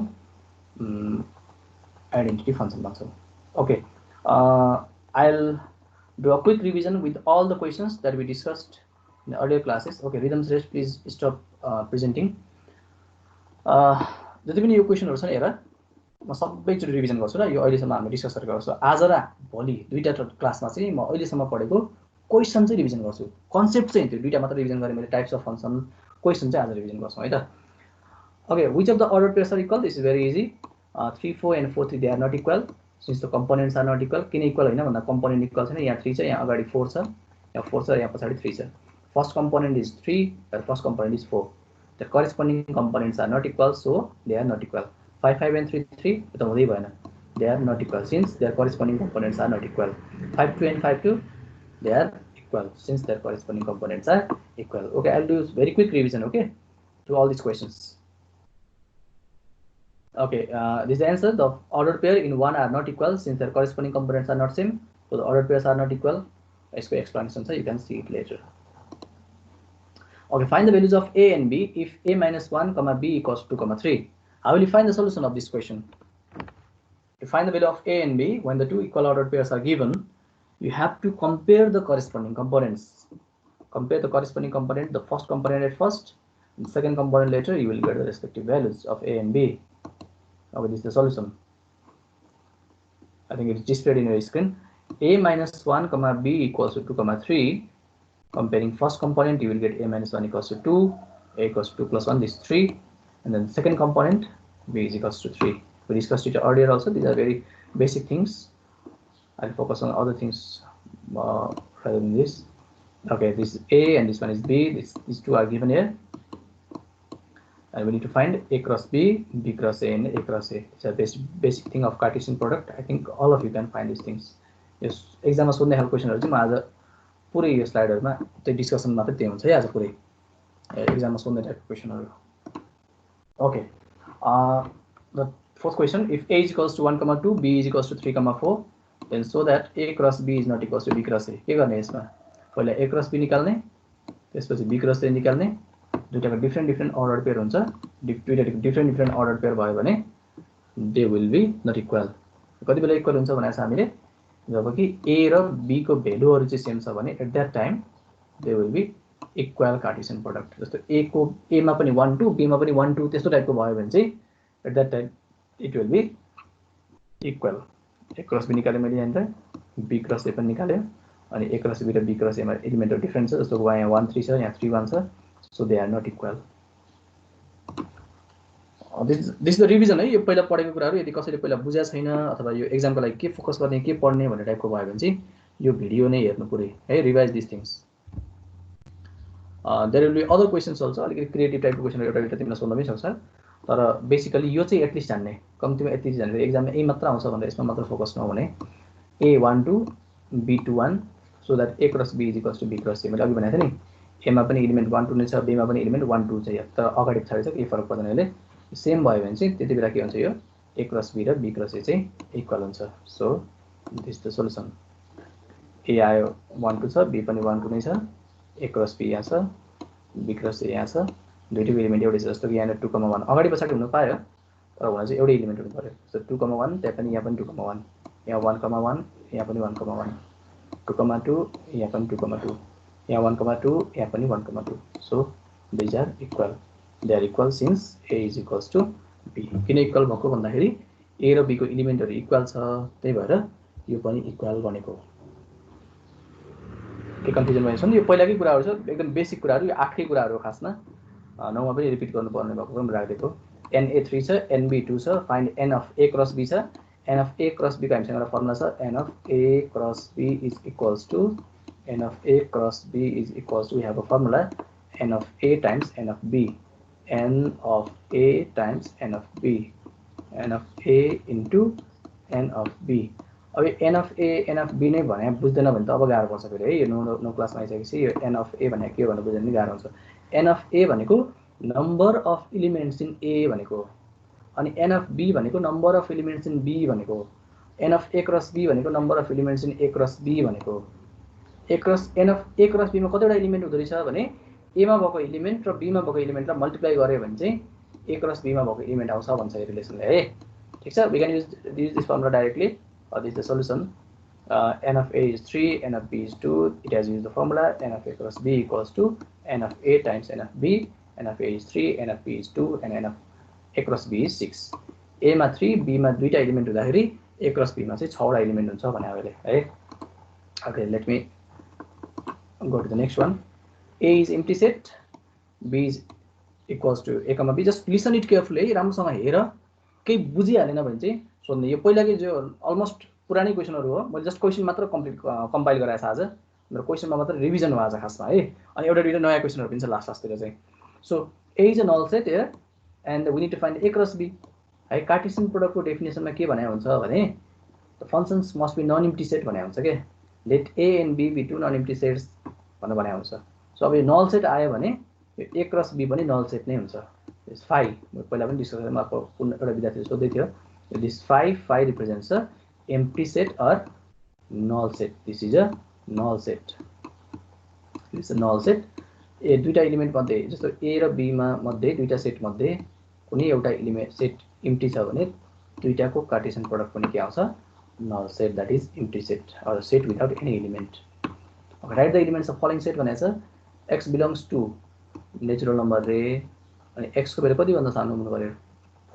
आइडेन्टिटी फङ्सन भन्छौँ okay I'll do a quick revision with all the questions that we discussed in the earlier classes. Okay, rhythms rest, please stop presenting. जति पनि यो क्वेसनहरु छन् हेर म सबैचोटि रिभिजन गर्छु र यो अहिलेसम्म हामी डिस्कस गरेको गर्छु आज र भोलि दुईटा क्लासमा चाहिँ म अहिलेसम्म पढेको क्वेसन चाहिँ रिभिजन गर्छु कन्सेप्ट चाहिँ त्यो दुईटा मात्र रिभिजन गरे मैले टाइप्स अफ फंक्शन क्वेसन चाहिँ आज रिभिजन गर्छौं है त okay which of the ordered pairs are equal this is very easy 3 4 and 4 3 they are not equal since the components are not equal किन इक्वल हैन भन्दा कम्पोनेन्ट इक्वल छैन यहाँ 3 छ यहाँ अगाडि 4 छ यहाँ 4 छ यहाँ पछाडी 3 छ first component is 3 and first component is 4 the corresponding components are not equal so they are not equal 5 5 and 3 3 यो त हुँदै भएन they are not equal since their corresponding components are not equal 5 2 and 5 2 they are equal since their corresponding components are equal okay I'll do very quick revision okay to all these questions okay this is the answer the ordered pair in one are not equal since their corresponding components are not same so the ordered pairs are not equal यसको explanation so you can see it later okay find the values of a and b if a minus 1 comma b equals 2 comma 3 how will you find the solution of this question to find the value of a and b when the two equal ordered pairs are given you have to compare the corresponding components compare the corresponding component the first component at first and second component later you will get the respective values of a and b okay this is the solution I think it is displayed in your screen a minus 1 comma b equals to 2 comma 3 comparing first component you will get a minus 1 equals to 2 a equals to 2 plus 1 this is 3 and then second component b is equals to 3 we discussed it earlier also these are very basic things I'll focus on other things rather than this okay this is a and this one is b these two are given here and we need to find a cross b cross a and a cross a it's a basic thing of Cartesian product I think all of you can find these things yes exam ma सोध्ने खालको क्वेशनहरु चाहिँ म आज पुरै यो स्लाइडहरुमा त्यो discussion मात्र त्यही हुन्छ है आज पुरै एक्जाम मा सोध्ने टाइपको क्वेशनहरु okay the fourth question if a is equals to 1 comma 2 b is equals to 3 comma 4 then so that a cross b is not equals to b cross a के गर्ने यसमा पहिला a cross b निकाल्ने त्यसपछि b cross a निकाल्ने दुईटाको different order pair हुन्छ दुईटाको different order pair भयो भने they will be not equal कति बेला इक्वल हुन्छ भनेको छ हामीले जब कि a र b को भ्यालुहरु चाहिँ सेम छ भने at that time they will be equal Cartesian product जस्तो a को a मा पनि 1 2 b मा पनि 1 2 त्यस्तो टाइपको भयो भने चाहिँ at that time it will be equal a cross b निकाले मैले यहाँ त b क्रस a पनि निकाल्यो अनि a क्रस b र b क्रस a मा एलिमेन्टहरु डिफरेन्ट छ जस्तो यहाँ 1 3 छ यहाँ 3 1 छ so they are not equal this is the revision है यो पहिला पढेको कुराहरु यदि कसैले पहिला बुझ्या छैन अथवा यो एक्जामको लागि के फोकस गर्ने के पढ्ने भन्ने टाइपको भयो भने चाहिँ यो भिडियो नै हेर्नु पुरै है revise this things there will be other questions also अलिकति क्रिएटिभ टाइपको क्वेशन एउटा एउटा तिमीलाई सोध्न पनि सक्छ तर बेसिकली यो चाहिँ एटलिस्ट जान्ने कम्तिमा यति जान्ने एक्जाममा ए मात्र आउँछ भन्दा यसमा मात्र फोकस नहुने a 1 2 b 2 1 so that a cross b is equals to b cross a मैले अघि भनेको थिएँ नि a मा पनि एलिमेन्ट 1 2 नै छ b मा पनि एलिमेन्ट 1 2 छ तर अगाडि पछाडी छ के फरक पर्दैन यसले सेम भयो भने चाहिँ त्यतिबेला के हुन्छ यो a cross b र b cross a चाहिँ इक्वल हुन्छ so this the solution a आयो 1 2 छ b पनि 1 2 नै छ a cross b यहाँ छ b cross a यहाँ छ दुईटैको एलिमेन्ट एउटै छ जस्तो कि यहाँ 2 1 अगाडि पछाडी हुन पायो तर हुन चाहिँ एउटै इलिमेन्ट हुनु पर्यो सो 2,1 त्यहाँ पनि यहाँ पनि 2,1 यहाँ 1,1 यहाँ पनि 1,1 2,2 यहाँ पनि 2,2 यहाँ 1,2 यहाँ पनि 1,2 so these are equal they are equal since A is equals to B किन इक्वल भएको भन्दाखेरि ए र बीको इलिमेन्टहरू इक्वल छ त्यही भएर यो पनि इक्वल भनेको के कन्फ्युजन भएछ नि यो पहिलाकै कुराहरू छ एकदम बेसिक कुराहरू यो 8कै कुराहरू हो खासमा 9मा पनि रिपिट गर्नुपर्ने भएको पनि राखिदिएको NA3 छ NB2 छ find n of A cross B छ n of A cross B को हामीसँग एउटा फर्मुला छ n of A cross B is equals to n of A cross B is equals to we have a formula n of A times n of B n of A times n of B n of A into n of B अब n of A n of B नै भने बुझ्दैन भने त अब गाह्रो पर्छ फेरि है यो नो क्लासमा आइसकेपछि यो n अफ A भनेको के हो भनेर बुझ्न नि गाह्रो हुन्छ n अफ A भनेको number of elements in A भनेको अनि n अफ B भनेको number of elements in B भनेको n of A cross B भनेको number of elements in A cross B भनेको n of A cross B मा कतिवटा element हुँदो रहेछ भने A मा भएको इलिमेन्ट र B मा भएको इलिमेन्टलाई मल्टिप्लाई गर्यो भने चाहिँ A क्रस B मा भएको इलिमेन्ट आउँछ भन्छ यो रिलेसनले है ठीक छ we can use this formula directly this is the solution n of A is 3 n of B is 2 it has used the formula n of A cross B equals to n of A times n of B n of A is 3 n of B is 2 and n of A cross B is 6 A मा 3 B मा दुईटा element हुँदाखेरि A cross B मा चाहिँ 6 वटा element हुन्छ भने अहिले है okay let me go to the next one A is empty set B is equals to A comma B just listen it carefully है राम्रोसँग हेर केही बुझिहालेन भने चाहिँ सोध्नु यो पहिलाकै जो अलमोस्ट पुरानै क्वेसनहरु हो मैले जस्ट क्वेसन मात्र कम्पाइल गराएछ आज मेरो क्वेसनमा मात्र रिभिजन हो आज खासमा है अनि एउटा दुईटा नयाँ क्वेसनहरु पनि छ लास्टतिर चाहिँ so A is a null set here and we need to find A cross B है कार्टेसियन प्रोडक्टको डेफिनेसनमा के भनेको हुन्छ भने the functions must be non-empty set भनेको हुन्छ के let A and B be two non-empty sets भनेर भनेको हुन्छ सो अब यो null set आयो भने यो A cross B पनि null set नै हुन्छ this phi पहिला पनि डिस्कसनमा एउटा विद्यार्थीले सोध्दै थियो this phi represents a empty set or null set this is a null set this is a null set ए दुईटा इलिमेन्ट मध्ये जस्तो A र B मा मध्ये दुईटा सेट मध्ये कुनै एउटा इलिमेन्ट सेट इम्प्टी छ भने दुईटाको कार्टेसियन प्रोडक्ट पनि के आउँछ null set that is empty set or set without any element okay write the elements of following set भनेको छ x belongs to natural number रे अनि x को भेल्यु कति भन्दा सानो हुनु पर्यो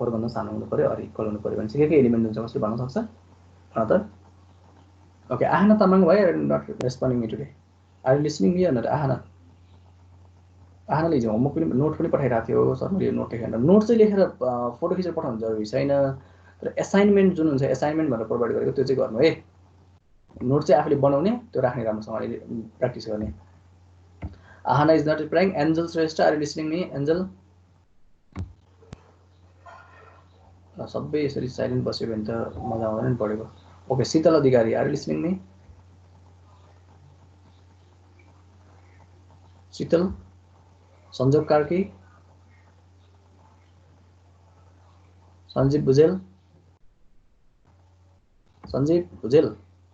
4 भन्दा सानो हुनु पर्यो अर इक्वल हुनु पर्यो भने चाहिँ के एलिमेन्ट हुन्छ कसले भन्न सक्छ त ओके आहना तामाङ भाइ not responding me today are you listening me not आहनाले हिजो होमवर्क पनि नोट पनि पठाइराको थियो सर मैले नोट लेखेर नोट चाहिँ लेखेर फोटो खिचेर पठाउनु जरुरी छैन तर असाइनमेन्ट जुन हुन्छ असाइनमेन्ट भनेर प्रोभाइड गरेको त्यो चाहिँ गर्नु है नोट चाहिँ आफूले बनाउने त्यो राख्ने राम्रोसँग प्र्याक्टिस गर्ने Aahana is not replying Angel Shrestha are you listening me Angel सबै यसरी साइलेन्ट बस्यो भने त मजा आउँदैन नि पढेको okay Sheetal Adhikari are you listening me Sheetal Sanjog Karki Sanjeev Bhujel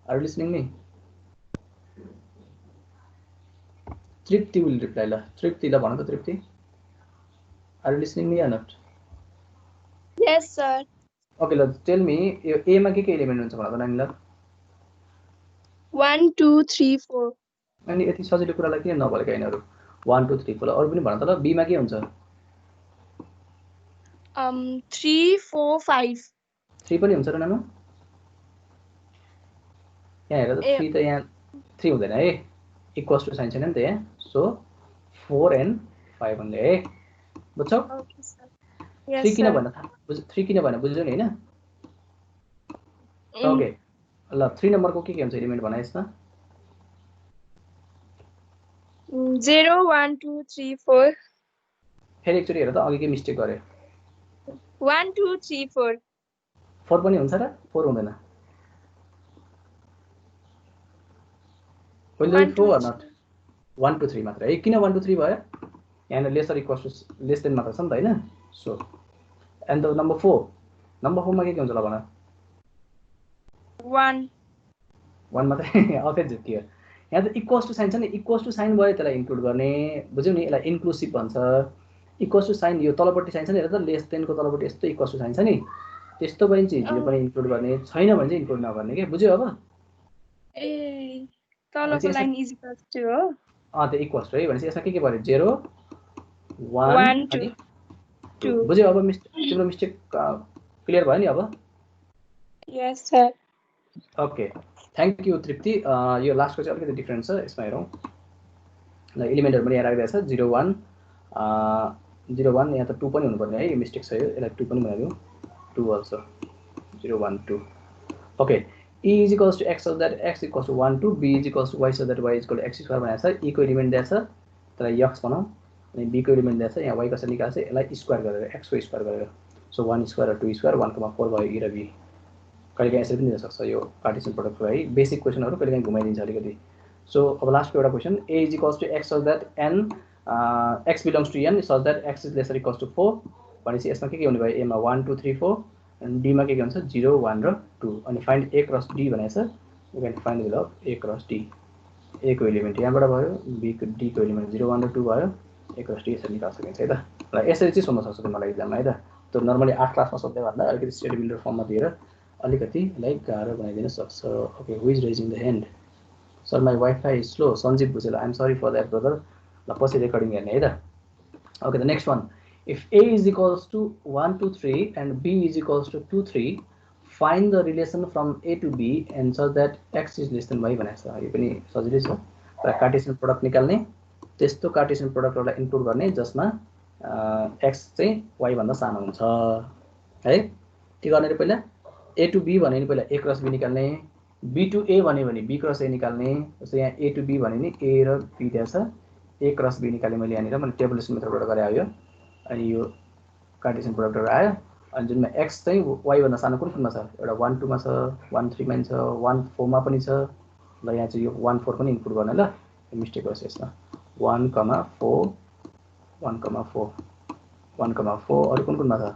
are you listening me Tripti will reply ल तृप्ति ल भन त Tripti are you listening me या not Yes, sir. Okay, let's tell me यो A मा के एलिमेन्ट हुन्छ भन त नानीला 1 2 3 4 अनि यति सजिलो कुरालाई किन नभलेका यिनीहरु 1 2 3 4 अरु पनि भन त ल B मा के हुन्छ 3 4 5 3 पनि हुन्छ र नानु यहाँ हेर त 3 त यहाँ 3 हुँदैन है इक्वल्स टु साइन छैन नि त यहाँ सो 4 and 5 भन्ने है बुझ्छौ Okay, sir. Yes, 3 किन sir. भन्न 3 किन भन्न बुझ्यौ नि हैन ओके ल 3 नम्बरको के हुन्छ एलिमेन्ट भन यसमा 0 1 2 3 4 फेरि एकचोटी हेर त अघि के मिस्टेक गरे 1 2 3 4 4 पनि हुन्छ र 4 हुँदैन will do it 4 or not 1 2 3 मात्र है किन 1 2 3 भयो यहाँ lesser equals to less than मात्र छ नि त हैन सो एन्ड द नम्बर 4 मा के हुन्छ ल भन 1 मात्रै अफे झुकियो यहाँ त इक्वल्स टु साइन छ नि इक्वल्स टु साइन भयो त्यसलाई इन्क्लुड गर्ने बुझ्यौ नि यसलाई इन्क्लुसिभ भन्छ इक्वल्स टु साइन यो तलपट्टि साइन छ नि हेर त लेस देनको तलपट्टि यस्तो इक्वल्स टु साइन छ नि त्यस्तो पनि चाहिँ हिजो पनि इन्क्लुड गर्ने छैन भने चाहिँ इन्क्लुड नगर्ने के बुझ्यो अब ए तलको लाइन इज इक्वल्स टु हो त्यो इक्वल्स टु है भनेपछि यसमा के पर्यो 0 1 1 अनि 2 2 बुझ्यो अब तिम्रो मिस्टेक क्लियर भयो नि अब यस सर ओके थ्याङ्क यू तृप्ति यो लास्टको चाहिँ अलिकति डिफ्रेन्ट छ यसमा हेरौँ ल एलिमेन्टहरु पनि यहाँ राखिरहेछ 0 1 0 1 यहाँ त 2 पनि हुनुपर्ने है यो मिस्टेक छ यो यसलाई 2 पनि बनाइदिउँ 2 also 0 1 2 okay e is equals to x so that x equals to 1 2 b is equals to y so that y is equal to x square भनेको छ e को एलिमेन्ट दिएको छ त्यसलाई x बनाऊ अनि b को एलिमेन्ट दिएको छ यहाँ y कसरी निकाल्छ यसलाई स्क्वायर गरेर x को स्क्वायर गरेर सो 1 स्क्वायर र 2 स्क्वायर 1,4 भयो e र b कहिलेकाहीँ यसरी पनि दिन सक्छ यो कार्टेसियन प्रोडक्टको है बेसिक क्वेसनहरु कहिलेकाहीँ घुमाइदिन्छ अलिकति सो अब लास्टको एउटा question a is equals to x so that n x belongs to n so that x is lesser equals to 4 भनेपछि यसमा के हुने भयो a मा 1 2 3 4 and d मा के हुन्छ 0 1 र 2 अनि फाइन्ड a क्रस d भनेको छ you can find the value of a cross d a को एलिमेन्ट यहाँबाट भयो b को d को एलिमेन्ट 0 1 र 2 भयो a क्रस d यसरी निकाल्न सकिन्छ है त र यसरी चाहिँ सोध्न सक्छ तिमीलाई एक्जाममा है त त्यो नर्मली 8 क्लासमा सोध्दै भन्दा अलिकति स्टडी बिल्डर फर्ममा दिएर अलिकति लाइक गाह्रो बनाइदिन सक्छ okay who is raising the hand sir my wifi is slow Sanjeev Bhujel I am sorry for that brother ल पछि रेकर्डिङ हेर्ने है त okay the next one if a is equals to 1 2 3 and b is equals to 2 3 find the relation from a to b and so that x is less than y भनेको छ यो पनि सजिलै छ र कार्टेसियन प्रोडक्ट निकाल्ने त्यस्तो Cartesian प्रोडक्टहरुलाई include गर्ने जसमा x चाहिँ y भन्दा सानो हुन्छ है के गर्ने र पहिला a to b भने नि पहिला a क्रस b निकाल्ने b to a भन्यो भने b क्रस a निकाल्ने जस्तो यहाँ a to b भने नि a र b दिएको छ a क्रस b निकाल्ने मैले यहाँनिर मैले टेबुलेसन मेथडबाट गरे आयो अनि यो कार्टेसियन प्रोडक्टहरु आयो अनि जुनमा x चाहिँ y भन्दा सानो कुन कुनमा छ एउटा 1 2 मा छ 1 3 मा छ 1 4 मा पनि छ ल यहाँ चाहिँ यो 1 4 पनि इन्क्लुड गर्ने ल मिस्टेक भएछ यसमा 1 4 1 4 1 4 अरु कुन कुनमा छ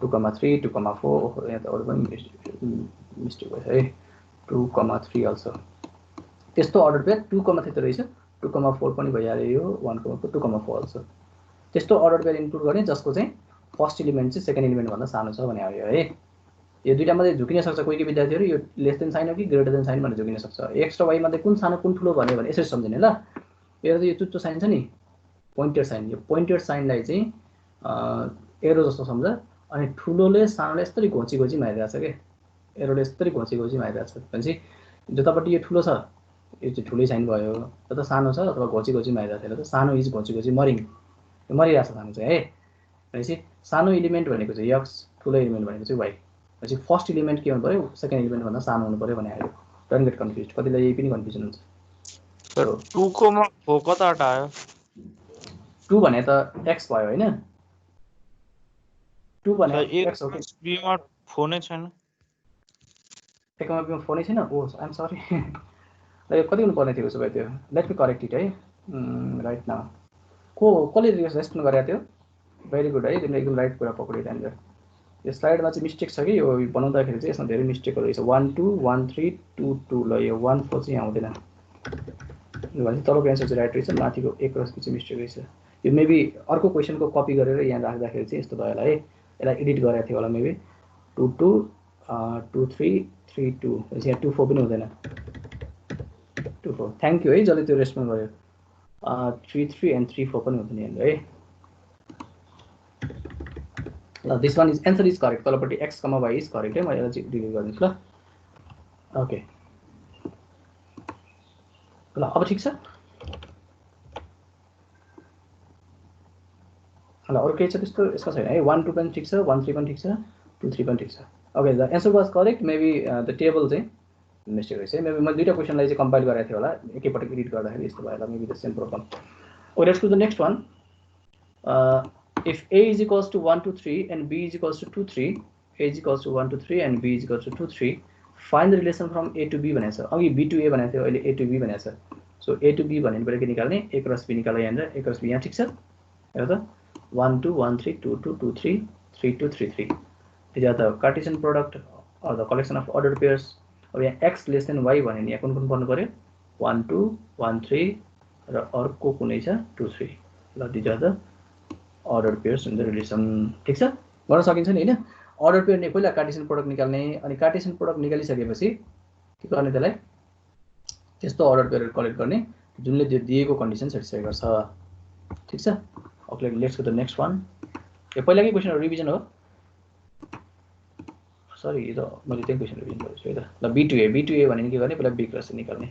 2 3 2 4 यहाँ त अरु पनि मिस्टेक भएछ है 2 3 अल्सो त्यस्तो अर्डर पेयर 2 3 त रहेछ 2 4 पनि भइहाल्यो यो 1 4 2 4 अल्सो त्यस्तो अर्डर पेयर इन्क्लुड गर्ने जसको चाहिँ फर्स्ट एलिमेन्ट चाहिँ सेकेन्ड एलिमेन्ट भन्दा सानो छ भने आयो है यो दुईटा मध्ये झुकिन सक्छ कोही विद्यार्थीहरु यो लेस देन साइन हो कि ग्रेटर देन साइन भनेर झुकिन सक्छ x र y मध्ये कुन सानो कुन ठुलो भन्यो भने यसरी सम्झिने ल यो चुच्चो साइन छ नि पोइन्टेड साइन यो पोइन्टेड साइनलाई चाहिँ एरो जस्तो सम्झ अनि ठुलोले सानोले यसरी घोची घोची मारिरहेछ के एरोले यसरी घोची घोची मारिरहेछ भनेपछि जतापट्टि यो ठुलो छ यो चाहिँ ठुलै साइन भयो जता सानो छ अथवा घोची घोची मारिरहेछ ल त सानो इज घोची घोची मरिरहेछ सानो चाहिँ है भनेपछि सानो एलिमेन्ट भनेको चाहिँ x ठुलो एलिमेन्ट भनेको चाहिँ y भनेपछि फर्स्ट एलिमेन्ट के हुनु पर्यो सेकेन्ड एलिमेन्ट भन्दा सानो हुनु पर्यो भने आयो डोन्ट गेट कन्फ्युज कतिलाई यही पनि कन्फ्युजन हुन्छ सर 2 को मा 4 कताबाट आयो 2 भने त x भयो हैन 2 भने x हो कि b मा 4 नै छैन एकमा बी मा 4 नै छैन ओ आई एम सरी ल यो कति हुनु पर्ने थियो सबै त्यो लेट मी करेक्ट इट है राइट नाउ कसले रेस्पोन्ड गरेको थियो भेरी गुड है तिमीले एकदम राइट कुरा पक्रियो त्यहाँनिर यो स्लाइडमा चाहिँ मिस्टेक छ कि यो बनाउँदाखेरि चाहिँ यसमा धेरै मिस्टेकहरु रहेछ 1 2 1 3 2 2 ल यो 1 4 चाहिँ आउँदैन भनेपछि तलको एन्सर चाहिँ राइट रहेछ माथिको एक रस चाहिँ मिस्टेक रहेछ यो मेबी अर्को क्वेसनको कपी गरेर यहाँ राख्दाखेरि चाहिँ यस्तो भयो होला है यसलाई एडिट गरेको थियो होला मेबी 2 2 2 3 3 2 भनेपछि यहाँ 2 4 पनि हुँदैन 2 4 थ्यांक यू है जसले त्यो रेस्पोन्ड गर्यो 3 3 and 3 4 पनि हुँदैन यहाँ है ल this one is answer is correct तलपट्टि x, y इज करेक्ट है म यसलाई चाहिँ डिलिट गर्दिन्छु ल ओके ल अब ठीक छ ल अरु केही छ त्यस्तो यसमा छैन है 1 2 पनि ठीक छ 1 3 पनि ठीक छ 2 3 पनि ठीक छ okay the answer was correct maybe the table चाहिँ मिस्टेक रहेछ मेबी मैले दुईटा क्वेशनलाई चाहिँ कम्पाइल गरेको थिए होला एकैपटक एडिट गर्दाखेरि यस्तो भयो होला maybe the same problem okay let's do the next one if a is equals to 1 2 3 and b is equals to 2 3 a is equals to 1 2 3 and b is equals to 2 3 find the relation from a to b भनेको छ अघि b to a भनेको थियो अहिले a to b भनेको छ so a to b भनेपछि के निकाल्ने a क्रस b निकाल्दा यहाँ a क्रस b यहाँ ठीक छ हेर त 1 2 1 3 2 2 2 3 3 2 3 3 these are the Cartesian product or the collection of ordered pairs अब यहाँ x less than y भने नि यहाँ कुन कुन पर्नु पर्यो 1 2 1 3 र अर्को कुनै छ 2 3 ल these are the ordered pairs in the relation ठीक छ गर्न सकिन्छ नि हैन ordered pair ने पहिला कार्टेशियन प्रोडक्ट निकाल्ने अनि कार्टेशियन प्रोडक्ट निकालिसकेपछि के गर्ने त्यसलाई त्यस्तो ordered pair कलेक्ट गर्ने जुनले त्यो दिएको कन्डिसन सेटिस्फाई गर्छ ठीक छ okay let's go the next one यो पहिलाकै क्वेशन रिभिजन हो सरी यो त मैले त्यही क्वेशन रिभिजन गरेछु है त ल b to a भने के गर्ने पहिला b क्रस a निकाल्ने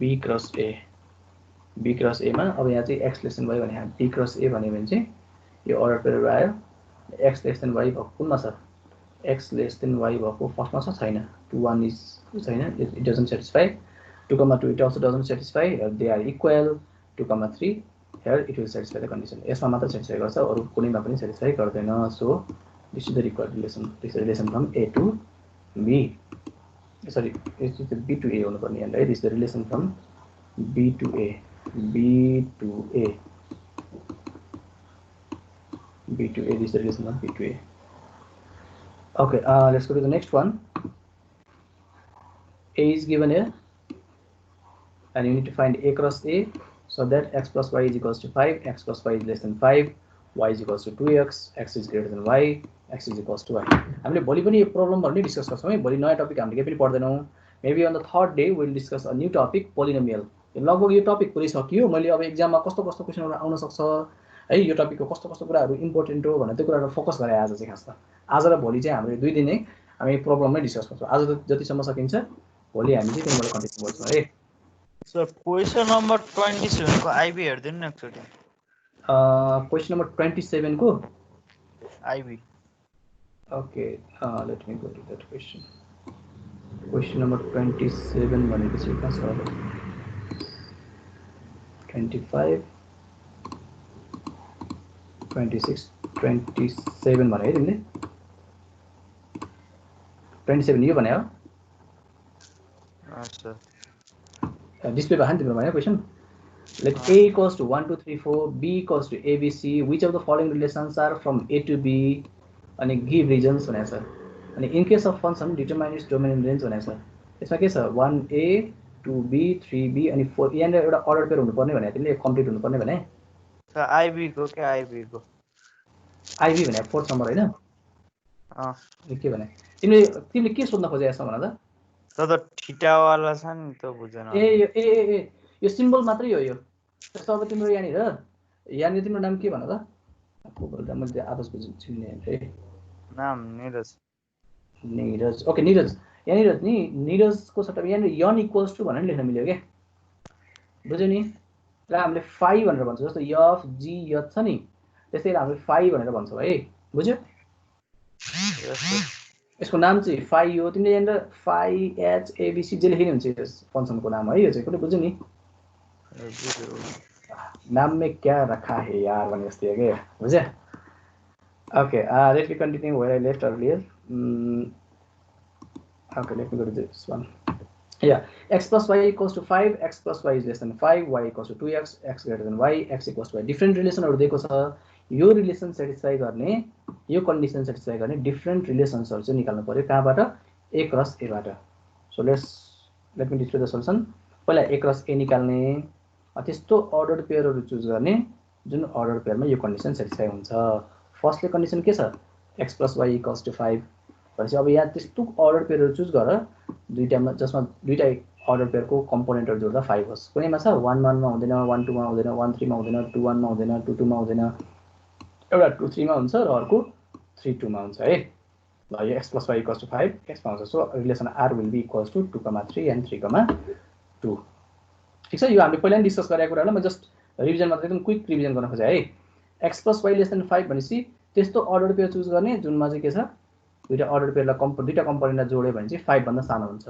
b क्रस a मा अब यहाँ चाहिँ x लेस देन y भने b क्रस a भन्यो भने चाहिँ यो अर्डर पेयर आयो x लेस देन y भएको कुनमा छ x लेस देन y भएको फर्स्टमा छ छैन 2 1 इज छैन it doesn't satisfy 2 2 it also doesn't satisfy they are equal 2 3 here it will satisfy the condition यसमा मात्र सेटिस्फाई गर्छ अरु कुनैमा पनि सेटिस्फाई गर्दैन so this is the required relation this is the relation from a to b sorry this is the b to a हुनु पर्ने हैन right this is the relation from b to a b to a b to a this is the relation from b to a okay let's go to the next one a is given here and you need to find a cross a so that x plus y is equals to 5 x plus y is less than 5 y is equals to 2x x is greater than y x is equals to y हामीले भोलि पनि यो problem भन्ने discuss गर्छौं है भोलि नयाँ topic हामीले के पनि पढ्दैनौं maybe on the third day we will discuss a new topic polynomial लगभग यो टपिक पुरै सकियो मैले अब एक्जाममा कस्तो कस्तो क्वेशनहरु आउन सक्छ है यो टपिकको कस्तो कस्तो कुराहरु इम्पोर्टेन्ट हो भनेर त्यो कुराहरु फोकस गरे आज चाहिँ खास त आज र भोलि चाहिँ हामीले दुई दिन नै हामी प्रब्लममै डिस्कस गर्छौं आज जतिसम्म सकिन्छ भोलि हामी चाहिँ त्यसबाट कन्टिन्यू गर्छौं है सर क्वेशन नम्बर 27 को आईबी हेर्दिनु न एकचोटी क्वेशन नम्बर 27 को IB okay let me go to that question number 27 भनेपछि कहाँ छ 25 26 27 भने है तिमीले 27 यो भने हो सर डिस्प्ले भएन तिम्रो भने question let a equals to 1 2 3 4 b equals to abc which of the following relations are from a to b अनि give regions भनेको छ अनि in case of function determine its domain and range भनेको छ यसमा के छ 1a 2b 3b अनि 4 यहाँ एउटा अर्डर पेयर हुनुपर्ने भने तिमीले कम्प्लिट हुनुपर्ने भने सर आईबी को के आईबी को आईबी भने फोर्थ नम्बर हैन अ के भने तिमीले के सोध्न खोजे यसमा भन त त ठिटा वाला छ नि त बुझेन ए यो सिम्बल मात्रै हो यो त्यस्तो अब तिम्रो यहाँनिर तिम्रो नाम के भन त को बोल्दा मैले आवाज बुझ्छु नि नाम नीरज ओके नीरज यहाँनिर नि नीरजको सट्टामा यहाँनिर यन इक्वल्स टु भनेर लेख्न मिल्यो के बुझ्यौ नि र हामीले फाइ भनेर भन्छौँ जस्तो यफ जी यत छ नि त्यसै हामीले फाइ भनेर भन्छौँ है बुझ्यौ यसको नाम चाहिँ फाइ हो तिमीले यहाँनिर फाइ एच एबिसी जे लेखिने हुन्छ यस फङ्सनको नाम है यो चाहिँ कुनै बुझ्यौ नि नाम में क्या रखा है यार भने जस्तै हो के बुझ्यो okay let me continue where I left earlier okay let me go to this one yeah x plus y equals to 5 x plus y is less than 5 y equals to 2x x greater than y x equals to y different रिलेसनहरु दिएको छ यो relation satisfy गर्ने यो condition satisfy गर्ने different रिलेसन्सहरु चाहिँ निकाल्नु पर्यो कहाँबाट a क्रस a बाट so let me display the solution पहिला a क्रस a निकाल्ने त्यस्तो अर्डर्ड पेयरहरु चुज गर्ने जुन अर्डर पेयरमा यो कन्डिसन सेटिस्फाई हुन्छ फर्स्टले कन्डिसन के छ x plus y equals to 5 भनेपछि अब यहाँ त्यस्तो अर्डर पेयरहरु चुज गर दुईटामा जसमा दुईटा अर्डर पेयरको कम्पोनेन्टहरु जोड्दा 5 होस् कुनैमा छ 1 1 मा हुँदैन 1 2 मा हुँदैन 1 3 मा हुँदैन 2 1 मा हुँदैन 2 2 मा हुँदैन एउटा 2 3 मा हुन्छ र अर्को 3 2 मा हुन्छ है ल यो x plus y equals to 5 x मा हुन्छ so relation r will be equals to 2 3 and 3 2 ठीक छ यो हामीले पहिला नै डिस्कस गरेको कुरालाई म जस्ट रिभिजन मात्र एकदम क्विक रिभिजन गर्न खोजे है x plus y less than 5 भनेपछि त्यस्तो अर्डर पेयर चुज गर्ने जुनमा चाहिँ के छ दुईटा अर्डर पेयरलाई दुईटा कम्पोनेन्टलाई जोड्यो भने चाहिँ 5 भन्दा सानो हुन्छ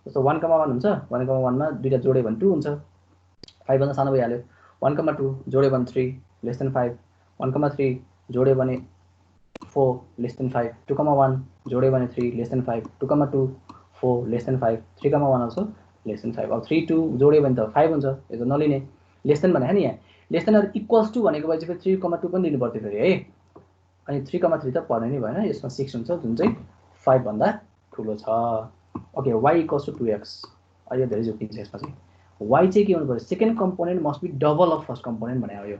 जस्तो 1 हुन्छ 1 मा दुईटा जोड्यो भने 2 हुन्छ 5 भन्दा सानो भइहाल्यो 1 2 जोड्यो भने 3 लेस देन 5 1 3 जोड्यो भने 4 लेस देन 5 2 1 जोड्यो भने 3 less than 5 2 2 4 less than 5 3 1 also less than 5 अब 3 2 जोड्यो भने त 5 हुन्छ यो त नलिने लेस देन भने हैन यहाँ less than or equals to भनेको भए चाहिँ 3 2 पनि दिनु पर्थ्यो फेरि है अनि 3 3 त पर्ने नै भएन यसमा 6 हुन्छ जुन चाहिँ 5 भन्दा ठुलो छ okay y equals to 2x अहिले धेरै जोकिन्छ यसमा चाहिँ y चाहिँ के हुनु पर्यो second component must be double of first component भने हो यो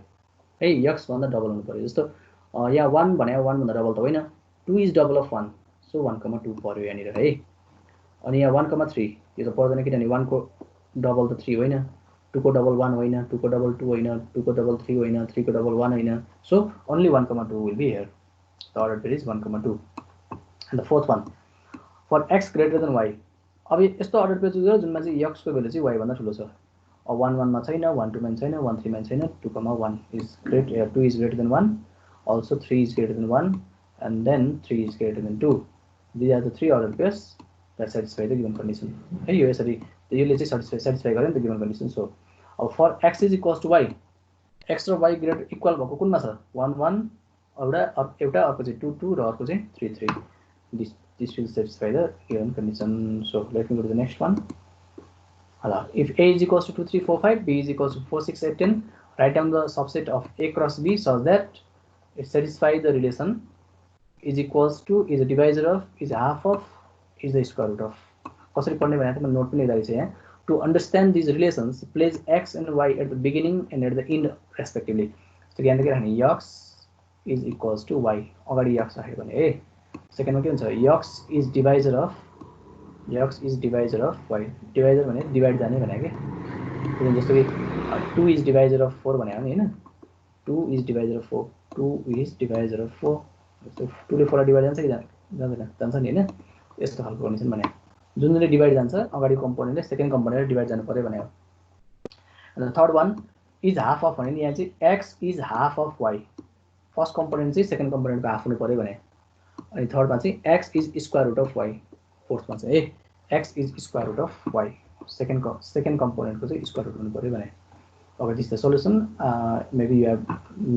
है x भन्दा डबल हुनु पर्यो जस्तो यहाँ 1 भने 1 भन्दा डबल त होइन 2 इज डबल अफ 1 सो 1,2 पर्यो यहाँनिर है अनि यहाँ 1,3 यो त पर्दैन किनभने 1 को डबल त 3 होइन 2 को डबल 1 होइन 2 को डबल 2 होइन 2 को डबल 3 होइन 3 को डबल 1 होइन so only 1,2 will be here the order pair is 1,2 and the fourth one for x greater than y अब यस्तो अर्डर पेयर चुज गर जुनमा चाहिँ x को भ्यालु चाहिँ y भन्दा ठुलो छ 1 1 मा छैन 1 2 मा छैन 1 3 मा छैन 2,1 is greater 2 is greater than 1 also 3 is greater than 1 and then 3 is greater than 2 these are the three order pairs that satisfy the given condition है यो यसरी यसले चाहिँ satisfy गर्यो नि त given condition so अब for x is equals to y x र y ग्रेटर इक्वल भएको कुनमा छ 1 1 एउटा अर्को चाहिँ 2 2 र अर्को चाहिँ 3 3 this will satisfy the given condition so let me go to the next one if a is equals to 2 3 4 5 b is equals to 4 6 8 10 write down the subset of a cross b such that it satisfies the relation is equals to is a divisor of is half of is the square root of कसरी पढ्ने भने त म note पनि लेखेको छु यहाँ to understand these relations place x and y at the beginning and at the end respectively so ज्ञान के राख्ने x is equals to y अगाडि x राख्यो भने ए सेकेन्डमा के हुन्छ x is divisor of y divisor भने डिवाइड जाने भने के जस्तो कि 2 is divisor of 4 भने हो नि हैन 2 is divisor of 4 2 is divisor of 4 जस्तो 2 ले 4 डिवाइड जान्छ कि जाँदैन जान्छ नि हैन यस्तो खालको कन्डिसन भने जुन जुनले डिवाइड जान्छ अगाडि कम्पोनेन्टले सेकेन्ड कम्पोनेन्टले डिवाइड जानु पर्यो भने हो अनि third one is half of भने नि यहाँ चाहिँ x is half of y first component चाहिँ सेकेन्ड कम्पोनेन्टको हाफ हुनु पर्यो भने अनि थर्डमा चाहिँ x is square root of y फोर्थमा चाहिँ x is square root of y second कम्पोनेन्टको चाहिँ स्क्वायर रुट हुनु पर्यो भने अब this the solution maybe you have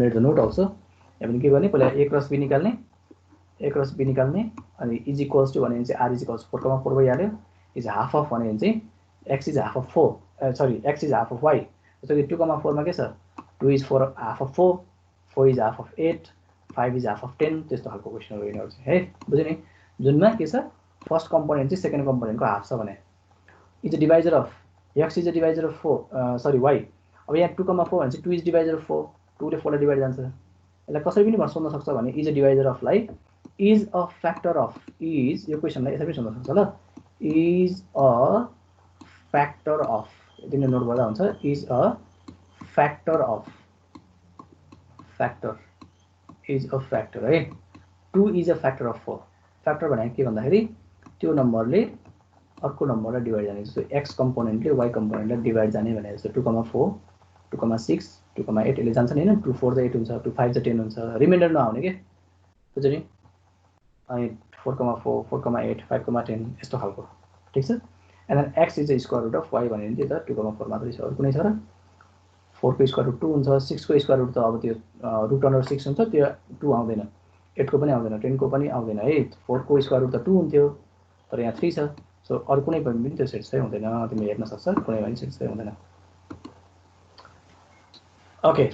made the note also यहाँ पनि के गर्ने पहिला a क्रस b निकाल्ने अनि इज इक्वल्स टु भने चाहिँ r इज इक्वल्स 4,4 भइहाल्यो इज हाफ अफ भने चाहिँ x is half of 4 sorry x is half of y जस्तो कि 2,4 मा के छ 2 is 4 half of 4 4 is half of 8 5 is half of 10 त्यस्तो खालको क्वेसन हो यिनीहरु चाहिँ है बुझ्यो नि जुनमा के छ फर्स्ट कम्पोनेन्ट चाहिँ सेकेन्ड कम्पोनेन्टको हाफ छ भने is a divisor of x is a divisor of 4 sorry y अब यहाँ 2,4 भने चाहिँ 2 इज डिवाइजर अफ 4 2 ले 4 ले डिवाइड जान्छ यसलाई कसरी पनि सोध्न सक्छ भने इज अ डिवाइजर अफ लाई is a factor of is यो क्वेसनलाई यसरी पनि सोध्न सक्छ ल इज अ फ्याक्टर अफ यतिले नोट गर्दा हुन्छ is a factor of factor is a factor है 2 is a factor of 4 factor भनेको के भन्दाखेरि त्यो नम्बरले अर्को नम्बरलाई डिवाइड जाने जस्तो x कम्पोनेन्टले y कम्पोनेन्टलाई डिवाइड जाने भने जस्तो 2,4 2,6 2,8 यसले जान्छ नि हैन 2 4 त 8 हुन्छ 2 5 त 10 हुन्छ रिमाइन्डर नआउने के बुझ्यो नि अनि 4,4 4,8 5,10 यस्तो खालको ठीक छ and then x is a square root of y भने त्यो त 2,4 मात्रै छ अरु कुनै छ र 4 को स्क्वायर रुट 2 हुन्छ 6 को स्क्वायर रुट त अब त्यो रुट अन्डर 6 हुन्छ त्यो 2 आउँदैन 8 को पनि आउँदैन 10 को पनि आउँदैन है 4 को स्क्वायर रुट त 2 हुन्थ्यो तर यहाँ 3 छ सो अरु कुनै पनि त्यो सेटिस्फाई हुँदैन तिमीले हेर्न सक्छ कुनै पनि सेटिस्फाई हुँदैन okay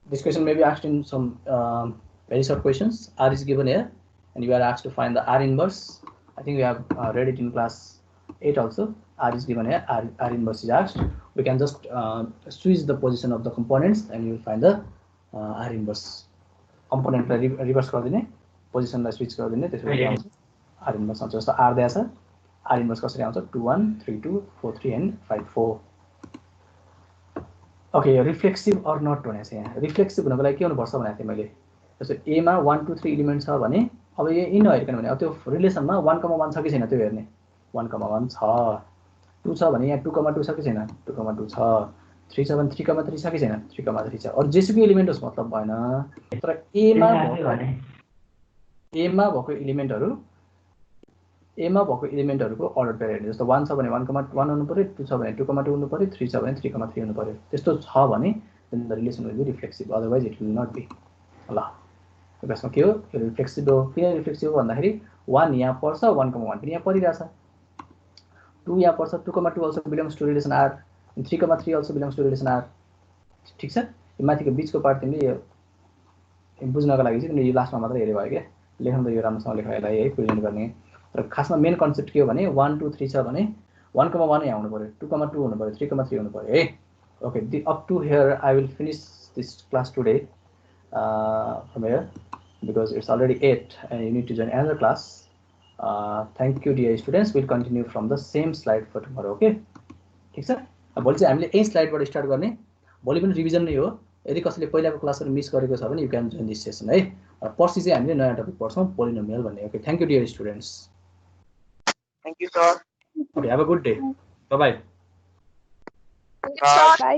this question may be asked in some very short questions r is given here and you are asked to find the r inverse I think we have read it in class 8 also r is given here r inverse is asked we can just switch the position of the components and you will find the r inverse component reverse गरिदिने position लाई switch गरिदिने त्यसपछि आउँछ r inverse आउँछ जस्तो r दिएको छ r inverse कसरी आउँछ 2 1 3 2 4 3 and 5 4 okay reflexive or not भनेको छ यहाँ रिफ्लेक्सिभ हुनको लागि के हुनुपर्छ भनेको थिएँ मैले जस्तो ए मा 1 2 3 एलिमेन्ट छ भने अब यो इन नहेर्कन भने अब त्यो रिलेसनमा 1,1 छ कि छैन त्यो हेर्ने 1,1 छ 2 छ भने यहाँ 2,2 छ कि छैन 2,2 छ 3 छ भने 3,3 छ कि छैन 3,3 छ अरु जेसुकै एलिमेन्ट होस् मतलब भएन तर ए मा भएको एलिमेन्टहरुको अर्डर पेयर हेर्ने जस्तो 1 छ भने 1,1 हुनु पर्यो 2 छ भने 2,2 हुनु पर्यो 3 छ भने 3,3 हुनु पर्यो त्यस्तो छ भने then the relation will be reflexive otherwise it will not be ल त्यसमा के हो यो रिफ्लेक्सिभ हो किन रिफ्लेक्सिभ हो भन्दाखेरि 1 यहाँ पर्छ 1,1 पनि यहाँ परिरहेछ 2 यहाँ पर्छ 2,2 also belongs to relation r and 3,3 also belongs to relation r ठीक छ यो माथिको बीचको पार्ट तिमीले यो बुझ्नको लागि चाहिँ तिमीले यो लास्टमा मात्र हेरे भयो के लेख्न त यो राम्रोसँग लेखेर यसलाई है प्रेजेन्ट गर्ने तर खासमा मेन कन्सेप्ट के हो भने 1 2 3 छ भने 1,1 यहाँ हुनु पर्यो 2,2 हुनु पर्यो 3,3 हुनु पर्यो है okay up to here I will finish this class today from here, because it's already 8 and you need to join another class. Thank you dear students. We'll continue from the same slide for tomorrow. Okay, ठिक छ। भोलि चाहिँ हामीले यही स्लाइडबाट start गर्ने। भोलि पनि revision नै हो। यदि कसैले पहिलाको क्लासहरु मिस गरेको छ भने you can join this session है। पर्सि चाहिँ हामीले नयाँ टपिक पढ्छौं, पोलिनोमियल भन्ने। Okay, thank you dear students. Thank you, sir. Okay, have a good day. Bye bye. Bye.